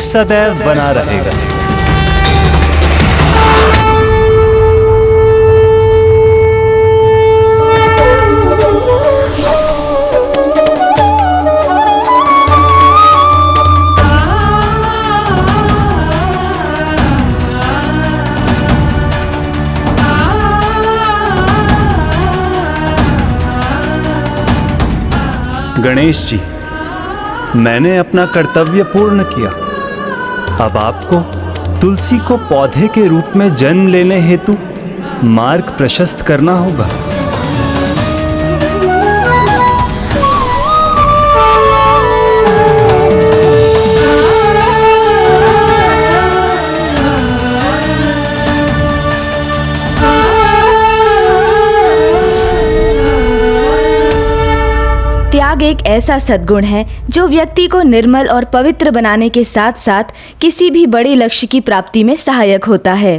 सदैव बना रहेगा। गणेश जी, मैंने अपना कर्तव्य पूर्ण किया। अब आपको तुलसी को पौधे के रूप में जन्म लेने हेतु मार्ग प्रशस्त करना होगा। त्याग एक ऐसा सद्गुण है जो व्यक्ति को निर्मल और पवित्र बनाने के साथ साथ किसी भी बड़े लक्ष्य की प्राप्ति में सहायक होता है।